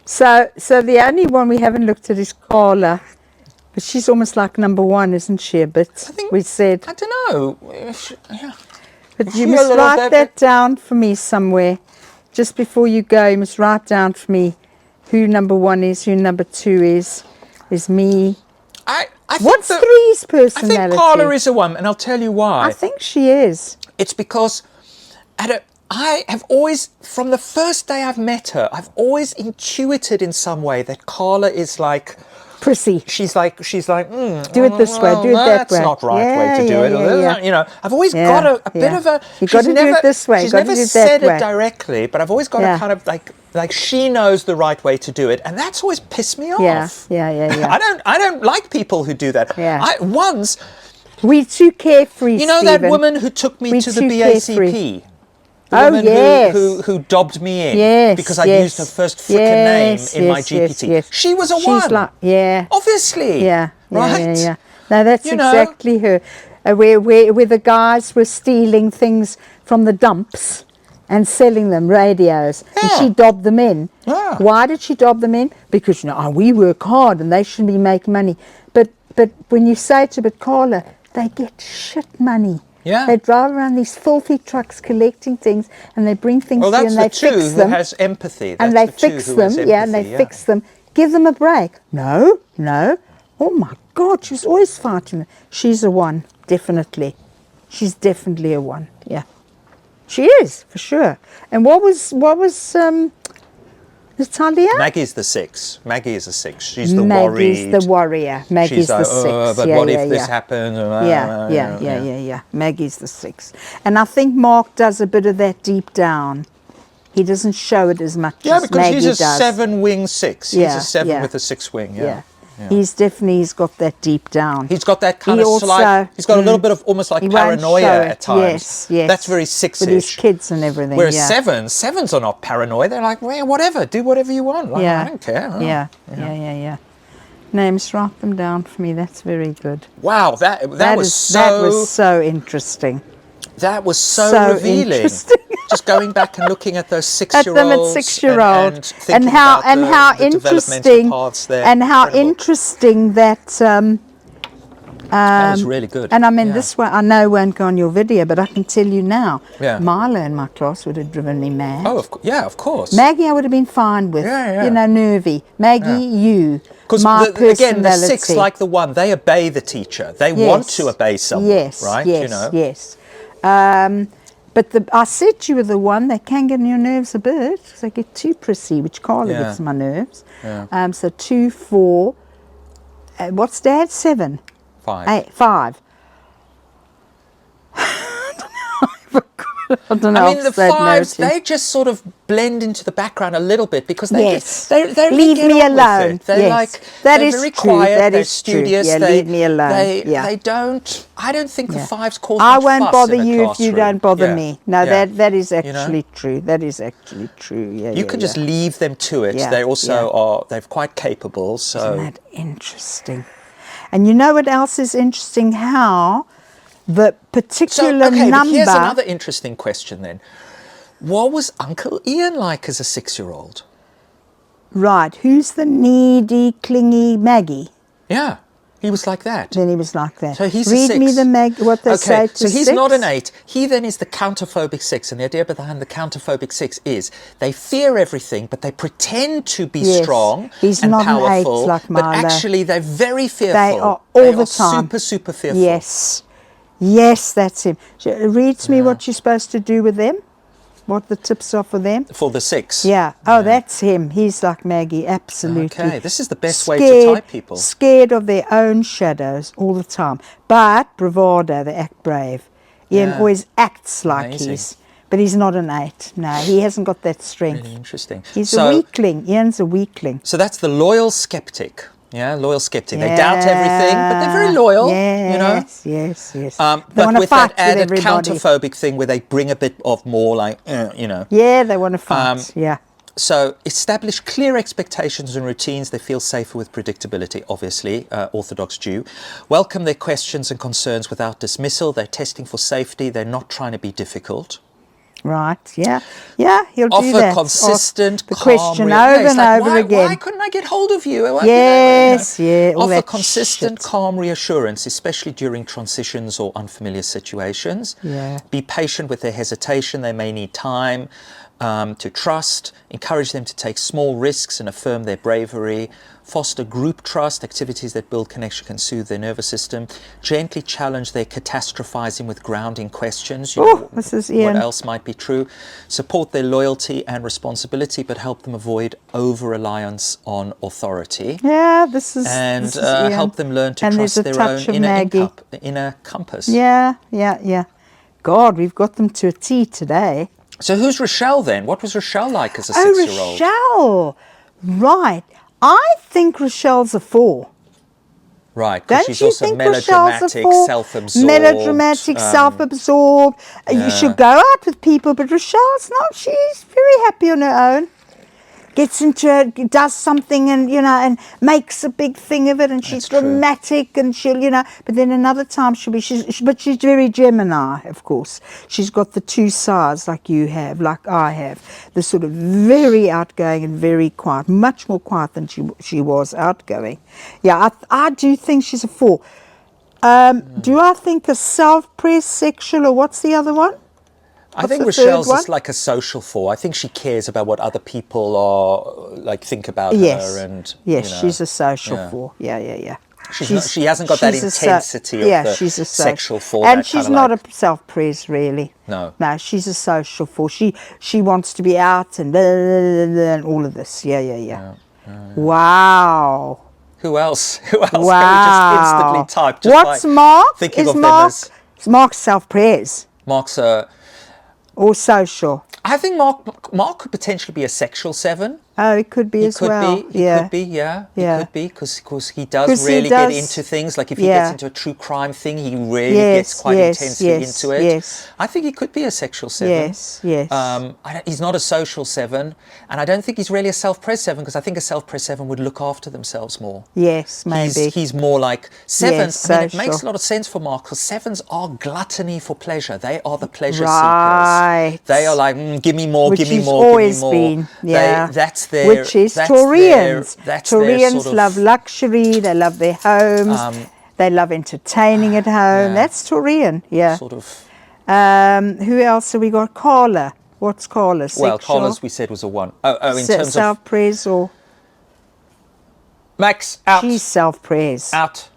So the only one we haven't looked at is Carla. But she's almost like number 1, isn't she, a bit? think- We said. I don't know. Yeah. But you Yeah, must a little write bit. that down for me somewhere. Just before you go, you must write down for me who number 1 is, who number 2 is me. I think What's that- 3's I personality? think Carla is a one, and I'll tell you why. I think she is. It's because I have always, from the first day I've met her, I've always intuited in some way that Carla is like prissy. She's like, Do it this way, do it that way. That's not right way to do it. You know, I've always got a bit of a. You got to do it this way. She's got never to do it said that way. it directly, but I've always got a kind of like she knows the right way to do it, and that's always pissed me off. Yeah. I don't like people who do that. Yeah. Once, we're too carefree. you know, Stephen. that woman who took me to the BACP. Carefree. The woman who dobbed me in because I used her first frickin' name in my GPT. Yes. She was a She's one. like, Obviously. Right? Yeah. No, that's exactly her. Where the guys were stealing things from the dumps and selling them, radios, and she dobbed them in. Yeah. Why did she dob them in? Because, we work hard and they shouldn't be making money. But when you say to but Carla, they get shit money. Yeah. They drive around these filthy trucks collecting things, and they bring things here and they fix them. That's the two who has empathy. And they fix them, and they fix them. Give them a break. No. Oh my God, she's always fighting. She's a one, definitely. She's definitely a one. Yeah, she is for sure. And what was Natalia? Maggie's the 6. Maggie is a 6. She's the Maggie's the warrior. Maggie's She's the like, 6. but what if this happened? Yeah. Maggie's the 6. And I think Mark does a bit of that deep down. He doesn't show it as much as because Maggie he's a does. 7-wing 6. He's a 7 with a 6 wing. Yeah. He's got that deep down. He's got that kind of slight. He's got a little bit of almost like paranoia at times. Yes. That's very 6-ish. With his kids and everything. Whereas 7s are not paranoid. They're like, well, whatever, do whatever you want. Like, I don't care. Yeah. Names, write them down for me. That's very good. Wow, that was so interesting. That was so revealing. Just going back and looking at those 6-year-olds and how interesting that that was really good. And I mean, this one I know won't go on your video, but I can tell you now. Yeah. Milo in my class would have driven me mad. Oh, of course. Maggie, I would have been fine with. Nervy. Maggie, you. Because again, the 6, like the 1, they obey the teacher. They want to obey someone, right? Yes. But I said to you with the 1, they can get on your nerves a bit because they get too prissy, which Carla gets on my nerves. Yeah. So 2, 4. What's Dad? 7. 5. 8, 5. I don't know. I mean, the 5s, they just sort of blend into the background a little bit because they leave me alone. They're very true. quiet. That is studious. Yeah, leave me alone. They don't. I don't think the 5s cause I much won't fuss bother in a you if you don't bother me. No, that is actually true. That is actually true. Yeah, you can just leave them to it. They also are. They're quite capable. So isn't that interesting? And you know what else is interesting? How the particular number. But here's another interesting question then. What was Uncle Ian like as a 6-year-old? Right. Who's the needy, clingy Maggie? Yeah. He was like that. Then he was like that. So he's Read a 6. me what they say to 6. So he's not an 8. He then is the counterphobic 6. And the idea behind the counterphobic 6 is they fear everything, but they pretend to be strong and not powerful. An 8 like Milo. But actually, they're very fearful. They are all the time. Super, super fearful. Yes, that's him. Read to me what you're supposed to do with them. What the tips are for them? For the 6? Yeah. Oh, that's him. He's like Maggie, absolutely. Okay, this is the best way to type people. Scared of their own shadows all the time. But bravado, they act brave. Ian always acts like but he's not an 8. No, he hasn't got that strength. Really interesting. He's a weakling. Ian's a weakling. So that's the loyal skeptic. Yeah, loyal skeptic. They doubt everything, but they're very loyal, Yes. But with that added counterphobic thing where they bring a bit of more like, Yeah, they want to fight, So establish clear expectations and routines. They feel safer with predictability, obviously, Orthodox Jew. Welcome their questions and concerns without dismissal. They're testing for safety. They're not trying to be difficult. Right, he'll do that. Offer consistent, the calm question over and over again. Why couldn't I get hold of you? All Offer that consistent, shit. calm reassurance, especially during transitions or unfamiliar situations. Yeah. Be patient with their hesitation. They may need time. to trust, encourage them to take small risks and affirm their bravery, foster group trust, activities that build connection can soothe their nervous system, gently challenge their catastrophizing with grounding questions, this is what Ian. else might be true, support their loyalty and responsibility, but help them avoid over-reliance on authority. Yeah, this is And this is Ian. help them learn to And there's trust a their own touch of Maggie. inner compass. Yeah. God, we've got them to a T today. So who's Rochelle then? What was Rochelle like as a Oh, 6-year-old? Rochelle. Right. I think Rochelle's a 4. Right, because Don't she's you also think Rochelle's a melodramatic, 4? self-absorbed. Melodramatic, self-absorbed. yeah. She'll go out with people, but Rochelle's not. She's very happy on her own. Gets into it, does something, and and makes a big thing of it, and she's That's true. dramatic, and she'll but then another time but she's very Gemini, of course. She's got the two sides like you have, like I have, the sort of very outgoing and very quiet, much more quiet than she was outgoing. Yeah, I do think she's a 4. Do I think a self-pressed sexual, or what's the other one? I think the Rochelle's third one? just like a social 4. I think she cares about what other people are think about Yes. her, and Yes, she's a social yeah. 4. Yeah. She hasn't got that she's a intensity of the she's a sexual 4. and that she's kinda not like, a self-pres really. No, She's a social 4. She wants to be out and, blah, blah, blah, and all of this. Yeah. Wow. Who else? Who else Wow. can we just instantly type? Just What's by Mark? Thinking Is of Mark? them as Mark's self-pres Mark's a. or social? I think Mark could potentially be a sexual 7. Oh, it could be He as could well. be. He could be. Yeah. He Yeah. could be because he 'Cause does he really does- get into things. Like if he yeah. gets into a true crime thing, he really Yes, gets quite yes, intensely yes, into it. yes. I think he could be a sexual 7. Yes. He's not a social 7, and I don't think he's really a self-pres 7 because I think a self-pres 7 would look after themselves more. Yes, maybe. He's more like 7s. Yes, I mean, it social. makes a lot of sense for Mark because 7s are gluttony for pleasure. They are the pleasure Right. seekers. They are like, give me more, Which give me he's more, give me always more. been, yeah. That's their. Which is that's Taurians. That's their Taurians sort of, love luxury. They love their homes. They love entertaining at home. yeah. That's Taurian. Yeah. sort of. Who else have we got? Carla. What's Carla? Well, Sexual? Carla's we said was a 1. In terms of self-pres or Max out, she's self-pres. out.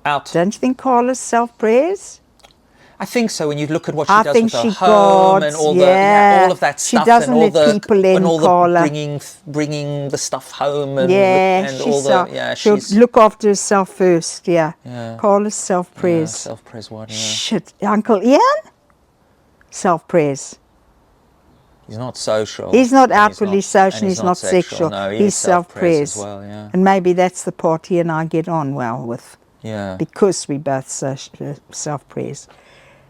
Don't you think Carla's self-pres? I think so. When you look at what she I does think with her she home guards, and all yeah. all of that She stuff, doesn't and all let the people in, and all Carla. the bringing the stuff home and Yeah, and all the she'll she's look after herself first. Yeah. Yeah. Carla's self-pres. self-pres 1. Yeah. Shit, Uncle Ian? Self-pres. He's not social. He's not and outwardly social, and he's not sexual. No, He's self-pres. as well. Yeah. And maybe that's the part he and I get on well with, Yeah. because we both self-pres.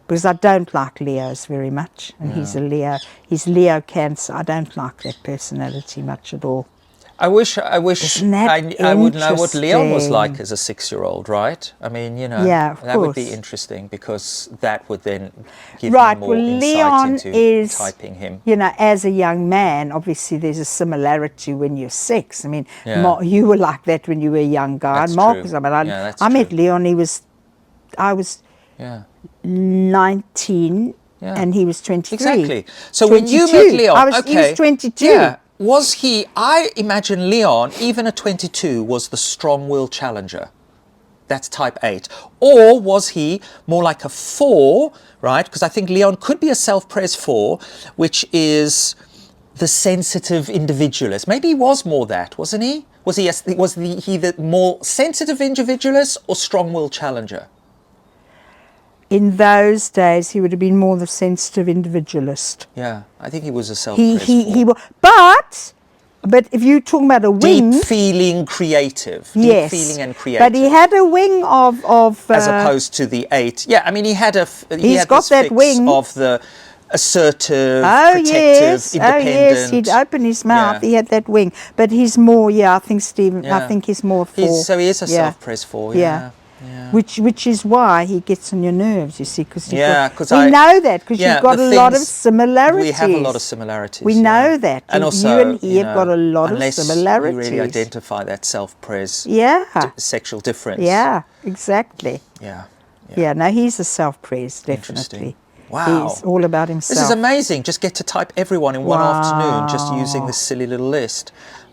Because I don't like Leos very much, and he's a Leo. He's Leo Cancer. I don't like that personality much at all. I wish Isn't that I would know what Leon was interesting? like as a 6-year-old, right? I mean, Yeah, of that would be course. interesting because that would then give Right, me more well, insight Leon into is, typing him. as a young man, obviously there's a similarity when you're 6. I mean, Yeah. you were like that when you were a young guy. That's and Mark true. was, I mean, Yeah, that's I met true. Leon, I was Yeah. 19 Yeah. and he was 23. Exactly. So when you 22. met Leon, He was 22. Yeah. Was he? I imagine Leon, even at 22, was the strong-willed challenger. That's type 8. Or was he more like a 4, right? Because I think Leon could be a self-pres 4, which is the sensitive individualist. Maybe he was more that, wasn't he? Was he the more sensitive individualist or strong-willed challenger? In those days, he would have been more the sensitive individualist. Yeah, I think he was a self-pres He 4. but if you're talking about a wing, Deep feeling creative. yes, Deep feeling and creative. but he had a wing of as opposed to the 8. Yeah, I mean, he had He's got this that fix wing. of the assertive, oh protective, yes, independent. he'd open his mouth. Yeah. He had that wing, but he's more. Yeah, I think Stephen. I Yeah. think he's more 4. So he is a yeah. self-pres 4. Yeah. Which is why he gets on your nerves, you see, because Yeah, 'cause we know that because yeah, you've got the a lot of things- similarities. We have a lot of similarities. We yeah. know that. And also, you and he have got a lot of unless similarities. you really identify that self-pres Yeah, sexual difference. yeah, exactly. Yeah. Yeah, no, he's a self-pres, Interesting. definitely. Wow. He's all about himself. This is amazing. Just get to type everyone in one afternoon just using this silly little list.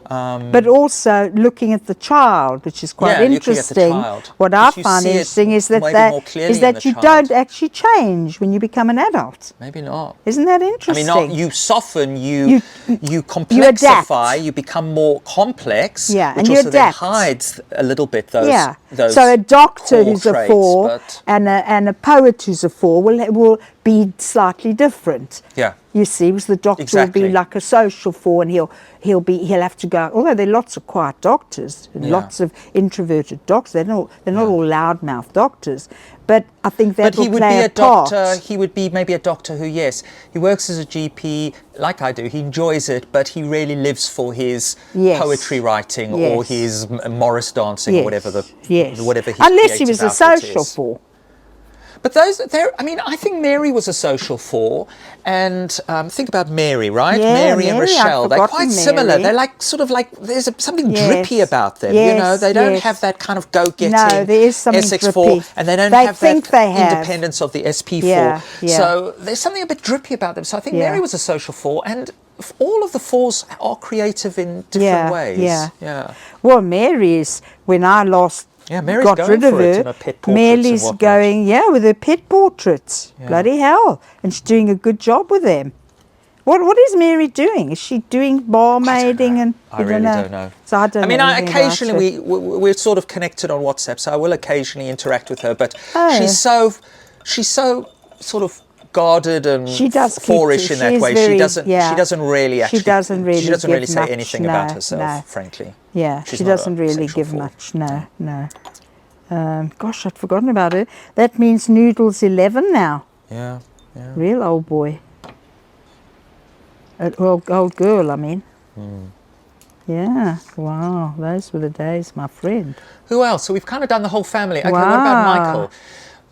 But also looking at the child, which is quite interesting. What I find interesting is that you don't actually change when you become an adult. Maybe not. Isn't that interesting? I mean, you soften, you complexify, you become more complex, which also then hides a little bit those so a doctor who's traits, a 4 and a poet who's a 4 will be slightly different. Yeah. You see, because the doctor will be like a social 4, and he'll have to go. Although there are lots of quiet doctors, and lots of introverted doctors. They're not all loudmouth doctors, but I think that will play a part. He would be maybe a doctor who, yes, he works as a GP like I do. He enjoys it, but he really lives for his poetry writing or his Morris dancing or whatever whatever his unless he was a social 4. But I mean, I think Mary was a social 4, and think about Mary, right? Yeah, Mary and Rochelle, they're quite similar. They're like there's something drippy about them. You know, they don't have that kind of go-getting SX4, drippy. And they don't have that independence of the SP4. So there's something a bit drippy about them. So I think Mary was a social 4, and all of the 4s are creative in different ways. Yeah. Well, Mary is, when I lost. Mary's got going rid of for it in her. her pet portraits. Mary's going, with her pet portraits. Bloody hell. And she's doing a good job with them. What is Mary doing? Is she doing barmaiding? I really don't know. So I don't know. I mean, occasionally we're sort of connected on WhatsApp, so I will occasionally interact with her, but she's so sort of guarded and 4-ish in that way. She doesn't really say anything about herself, frankly. Yeah, she doesn't really give much. No. Gosh, I'd forgotten about it. That means Noodle's 11 now. Yeah. Real old boy. Old girl, I mean. Yeah. Wow, those were the days, my friend. Who else? So we've kind of done the whole family. Okay, what about Michael?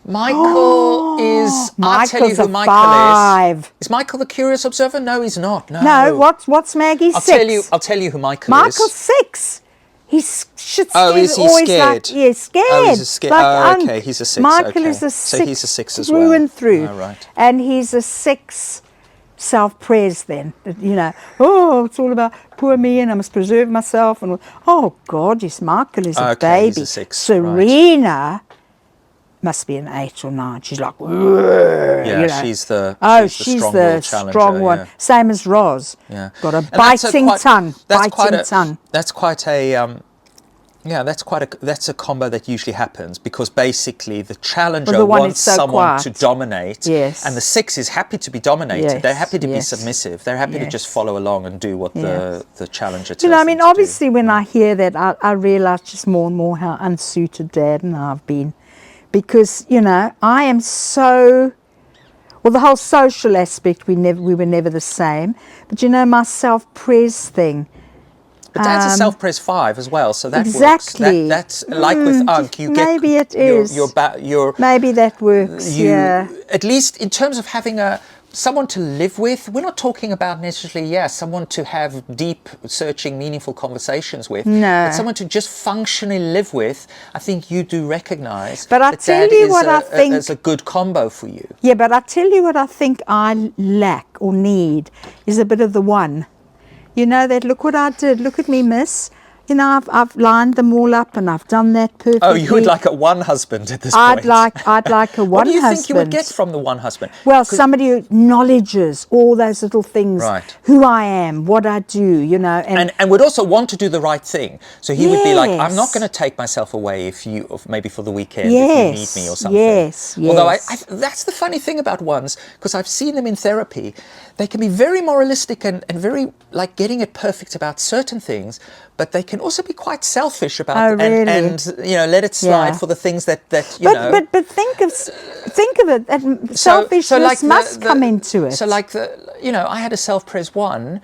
Michael is. I'll tell you who Michael 5. is. Is Michael the curious observer? No, he's not. No. What's Maggie? 6. I'll tell you who Michael is. Michael's 6. He's scared. Is he scared? Scared. Oh, he's scared. Okay, he's a 6. Michael is a 6. So he's a 6 as well. Through and through. Oh, right. And he's a 6 self-praise then. It's all about poor me and I must preserve myself. And God, yes, Michael is a baby. He's a 6. Serena must be an 8 or 9. She's like, she's the strong one. Same as Roz. Yeah, got a biting tongue. That's quite a combo that usually happens, because basically the challenger wants someone to dominate, and the 6 is happy to be dominated. They're happy to be submissive. They're happy to just follow along and do what the challenger tells them to do. Obviously when I hear that, I realise just more and more how unsuited Dad and I have been. Because, I am so... Well, the whole social aspect, we were never the same. But, my self-praise thing. But Dad's a self-praise 5 as well, so that exactly. works. That's like with Unk. Maybe it is. Maybe that works, At least in terms of having someone to live with, we're not talking about necessarily, someone to have deep, searching, meaningful conversations with. No. But someone to just functionally live with, I think you do recognise that Dad is a good combo for you. Yeah, but I tell you what I think I lack or need is a bit of the one. That look what I did, look at me, miss. I've lined them all up and I've done that perfectly. Oh, you would like a one husband at this point. I'd like a one husband. What do you think you would get from the one husband? Well, somebody who acknowledges all those little things, who I am, what I do, and would also want to do the right thing. So he would be like, I'm not going to take myself away maybe for the weekend if you need me or something. Yes. Although that's the funny thing about ones, because I've seen them in therapy. They can be very moralistic and very like getting it perfect about certain things, but they can also be quite selfish about and let it slide for the things that But think of it. That selfishness must come into it. So like I had a self-praise 1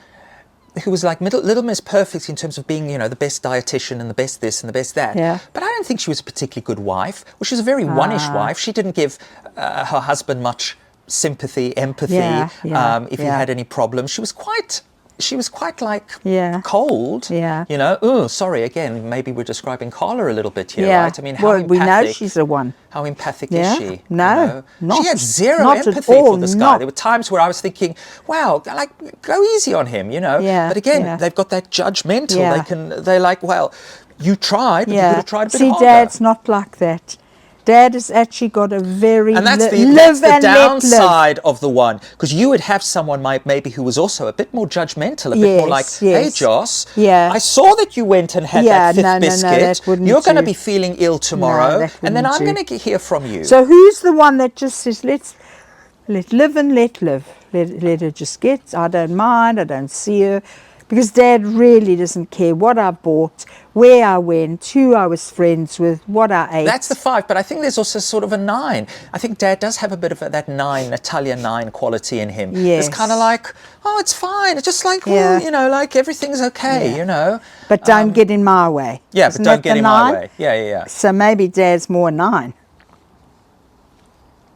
who was like Little Miss Perfect in terms of being the best dietitian and the best this and the best that. Yeah. But I don't think she was a particularly good wife. Well, she was a very one-ish wife. She didn't give her husband much sympathy, empathy, if he had any problems. She was quite she was quite like Yeah. cold. Yeah. You know, oh, sorry, again, maybe we're describing Carla a little bit here, Yeah. right? I mean, how well, empathic. we know she's a one. How empathic Yeah. is she? No, you know? not- She had zero not at empathy all, for this guy. not. There were times where I was thinking, wow, like, go easy on him, you know? Yeah, But again, yeah. they've got that judgmental. Yeah. They're like, well, you tried, but you could have tried a bit See, harder. Dad's not like that. Dad has actually got a very And that's live the and let live. downside of the one, because you would have someone maybe who was also a bit more judgmental, a bit more like, Yes, hey, yes. Joss, Yeah. I saw that you went and had Yeah, that fifth no, biscuit. that wouldn't You're going to do. be feeling ill tomorrow, that and then wouldn't I'm do. going to hear from you. So who's the one that just says, let live and let live. Let her just get, I don't mind, I don't see her. Because Dad really doesn't care what I bought, where I went, who I was friends with, what I ate. That's the 5, but I think there's also sort of a 9. I think Dad does have a bit of that 9, Natalia 9 quality in him. Yes. It's kind of like, oh, it's fine. It's just like, Yeah. you know, like everything's okay, Yeah. you know. But don't get in my way. Yeah, Isn't but don't that get the in my 9? way. Yeah. So maybe Dad's more 9.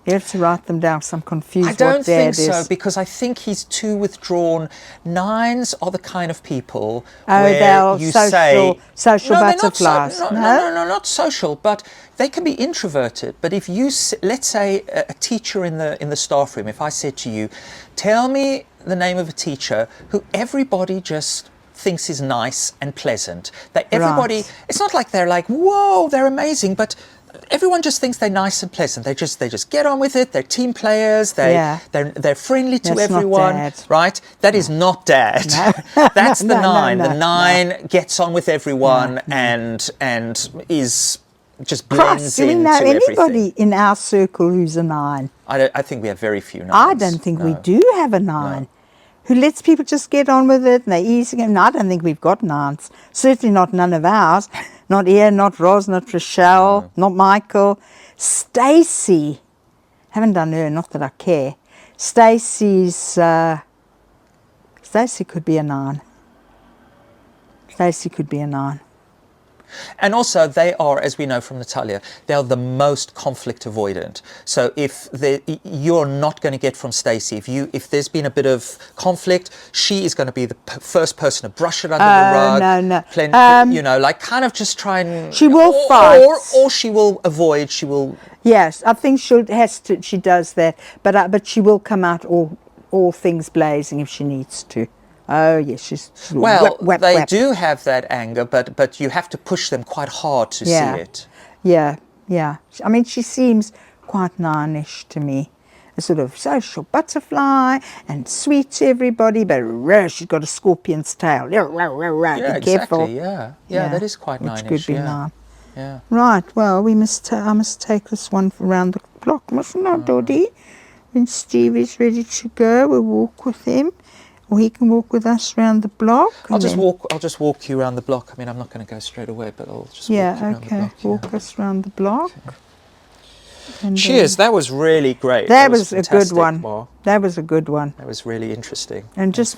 You have to write them down, so I'm confused I don't what Dad think so, is. because I think he's too withdrawn. 9s are the kind of people Oh, where they're you social no, they're not butterflies. no, not social, but they can be introverted. But if you, let's say, a teacher in the staff room, if I said to you, tell me the name of a teacher who everybody just thinks is nice and pleasant. That everybody, Right. it's not like they're like, whoa, they're amazing, but everyone just thinks they're nice and pleasant. They just get on with it. They're team players. They're friendly to That's not everyone, Dad. right? That is not Dad. No. That's the No, 9. no, The no, 9 gets on with everyone and is just blends Christ, do we into know anybody everything. in our circle who's a 9? I think we have very few 9s. I don't think we do have a 9 who lets people just get on with it and they're easy. And I don't think we've got 9s. Certainly not none of ours. Not Ian, not Ros, not Rochelle, not Michael. Stacey. Haven't done her, not that I care. Stacey could be a 9. Stacey could be a 9. And also, they are, as we know from Natalia, they are the most conflict avoidant. So if you're not going to get from Stacey, if there's been a bit of conflict, she is going to be the first person to brush it under the rug. No. You know, like kind of just try and... She will fight. Or she will avoid, she will... Yes, I think she does that, but she will come out all things blazing if she needs to. Oh yes, she's Well, they whap. do have that anger, but you have to push them quite hard to see it. Yeah. I mean, she seems quite 9-ish to me. A sort of social butterfly and sweet to everybody, but she's got a scorpion's tail. Yeah, Be careful. exactly. Yeah, that is quite 9-ish. Which could be 9. Yeah. Right. Well, I must take this one around the block, mustn't I, Doddy? When Steve is ready to go, we'll walk with him. Or he can walk with us around the block. I'll just walk you around the block. I mean, I'm not going to go straight away, but I'll just walk you around the block. Walk us around the block. Okay. Cheers, that was really great. That was a good fantastic, one. Ma. That was a good one. That was really interesting. And just